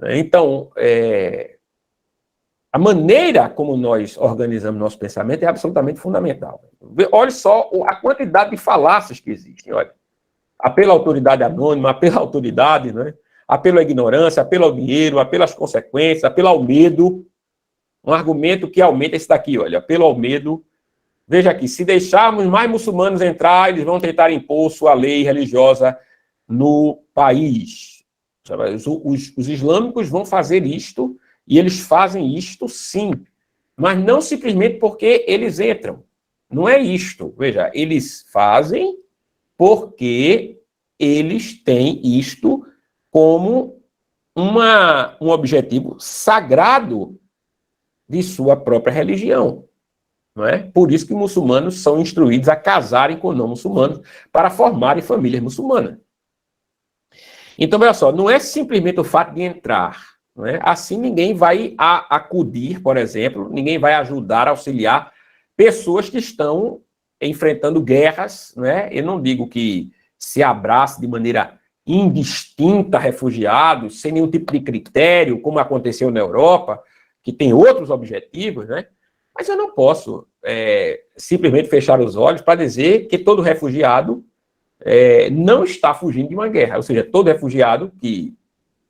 Então, a maneira como nós organizamos nosso pensamento é absolutamente fundamental. Olha só a quantidade de falácias que existem. Olha. Apelo à autoridade anônima, apelo à autoridade, né? Apelo à ignorância, apelo ao dinheiro, apelo às consequências, apelo ao medo. Um argumento que aumenta esse daqui, olha, apelo ao medo. Veja aqui, se deixarmos mais muçulmanos entrar, eles vão tentar impor sua lei religiosa no país. Os islâmicos vão fazer isto, e eles fazem isto sim, mas não simplesmente porque eles entram. Não é isto. Veja, eles fazem porque eles têm isto como um objetivo sagrado de sua própria religião. Não é? Por isso que muçulmanos são instruídos a casarem com não muçulmanos para formarem famílias muçulmanas. Então, olha só, não é simplesmente o fato de entrar. Não é? Assim, ninguém vai acudir, por exemplo, ninguém vai ajudar, auxiliar pessoas que estão enfrentando guerras. Não é? Eu não digo que se abrace de maneira indistinta refugiados, sem nenhum tipo de critério, como aconteceu na Europa, que tem outros objetivos, né? Mas eu não posso simplesmente fechar os olhos para dizer que todo refugiado não está fugindo de uma guerra. Ou seja, todo refugiado que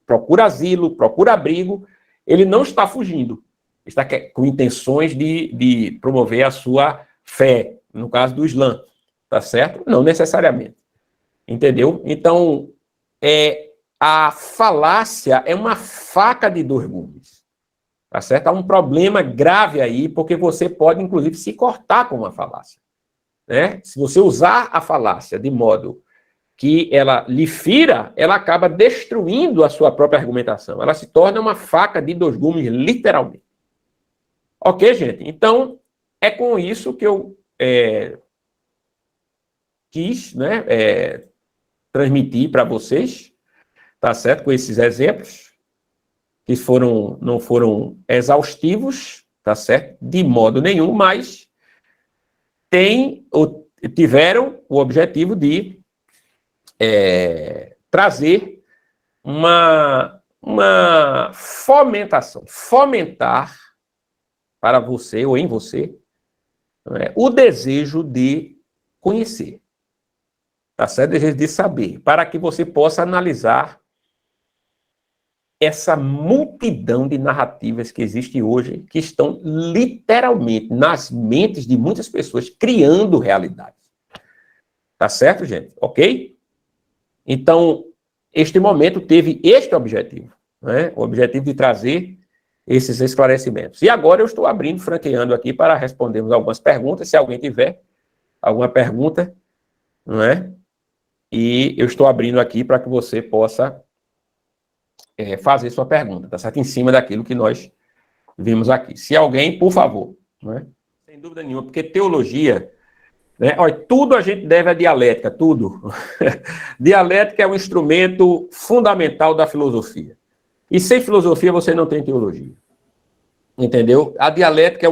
procura asilo, procura abrigo, ele não está fugindo. Está com intenções de promover a sua fé, no caso do Islã. Tá certo? Não necessariamente. Entendeu? Então, a falácia é uma faca de dois gumes. Tá certo? Há um problema grave aí, porque você pode, inclusive, se cortar com uma falácia. Né? Se você usar a falácia de modo que ela lhe fira, ela acaba destruindo a sua própria argumentação. Ela se torna uma faca de dois gumes, literalmente. Ok, gente? Então, é com isso que eu quis, né, transmitir para vocês, tá certo? Com esses exemplos, que não foram exaustivos, tá certo? De modo nenhum, mas tiveram o objetivo de trazer uma fomentação, fomentar para você ou em você o desejo de conhecer, tá certo? O desejo de saber, para que você possa analisar essa multidão de narrativas que existe hoje, que estão literalmente nas mentes de muitas pessoas, criando realidades. Tá certo, gente? Ok? Então, este momento teve este objetivo, né? O objetivo de trazer esses esclarecimentos. E agora eu estou abrindo, franqueando aqui para respondermos algumas perguntas, se alguém tiver alguma pergunta, não é? E eu estou abrindo aqui para que você possa fazer sua pergunta, tá certo? Em cima daquilo que nós vimos aqui. Se alguém, por favor, não é? Sem dúvida nenhuma, porque teologia Né? Olha, tudo a gente deve à dialética, tudo. Dialética é um instrumento fundamental da filosofia. E sem filosofia você não tem teologia. Entendeu? A dialética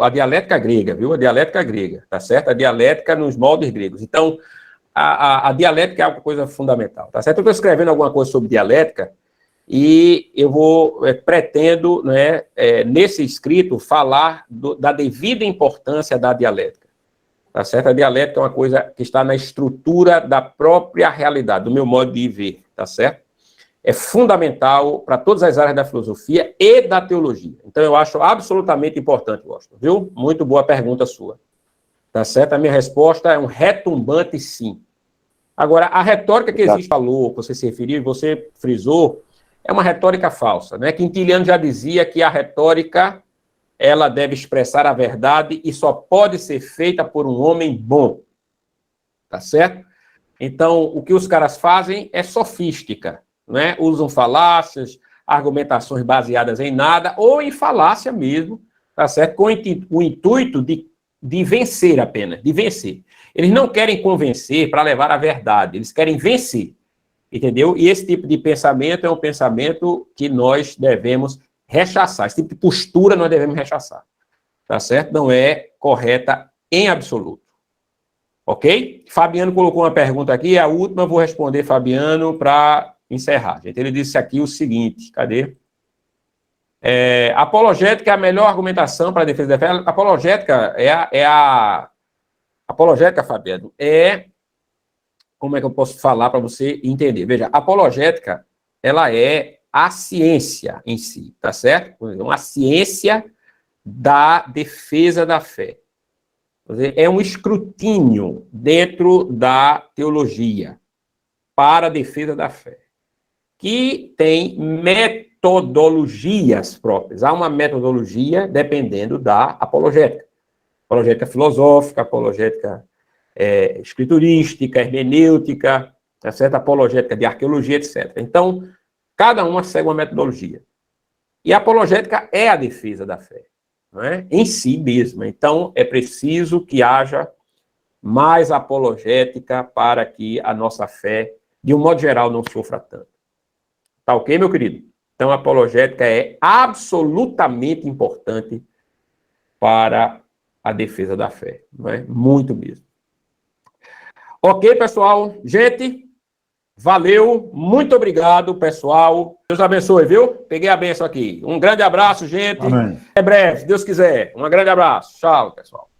a dialética grega, viu? A dialética grega, tá certo? A dialética nos moldes gregos. Então, a dialética é uma coisa fundamental, tá certo? Eu estou escrevendo alguma coisa sobre dialética e eu pretendo, né, nesse escrito, falar da devida importância da dialética, tá certo? A dialética é uma coisa que está na estrutura da própria realidade, do meu modo de ver, tá certo? É fundamental para todas as áreas da filosofia e da teologia. Então, eu acho absolutamente importante, Washington, viu? Muito boa pergunta sua. Tá certo? A minha resposta é um retumbante sim. Agora, a retórica que existe, falou, que você se referiu, você frisou, é uma retórica falsa, né? Quintiliano já dizia que a retórica, ela deve expressar a verdade e só pode ser feita por um homem bom. Tá certo? Então, o que os caras fazem é sofística. Né? Usam falácias, argumentações baseadas em nada, ou em falácia mesmo, tá certo? Com o intuito de vencer apenas, de vencer. Eles não querem convencer para levar a verdade, eles querem vencer, entendeu? E esse tipo de pensamento é um pensamento que nós devemos rechaçar, esse tipo de postura nós devemos rechaçar, tá certo? Não é correta em absoluto. Ok? Fabiano colocou uma pergunta aqui, a última eu vou responder, Fabiano, para encerrar, gente. Ele disse aqui o seguinte, cadê? Apologética é a melhor argumentação para a defesa da fé. Apologética apologética, Fabiano, como é que eu posso falar para você entender? Veja, apologética, ela é a ciência em si, tá certo? Uma ciência da defesa da fé. É um escrutínio dentro da teologia para a defesa da fé, que tem metodologias próprias. Há uma metodologia dependendo da apologética. Apologética filosófica, apologética escriturística, hermenêutica, tá certo? Apologética de arqueologia, etc. Então, cada uma segue uma metodologia. E a apologética é a defesa da fé, não é? Em si mesma. Então, é preciso que haja mais apologética para que a nossa fé, de um modo geral, não sofra tanto. Tá ok, meu querido? Então, a apologética é absolutamente importante para a defesa da fé, não é? Muito mesmo. Ok, pessoal? Gente, valeu, muito obrigado, pessoal. Deus abençoe, viu? Peguei a benção aqui. Um grande abraço, gente. Amém. Até breve, se Deus quiser. Um grande abraço. Tchau, pessoal.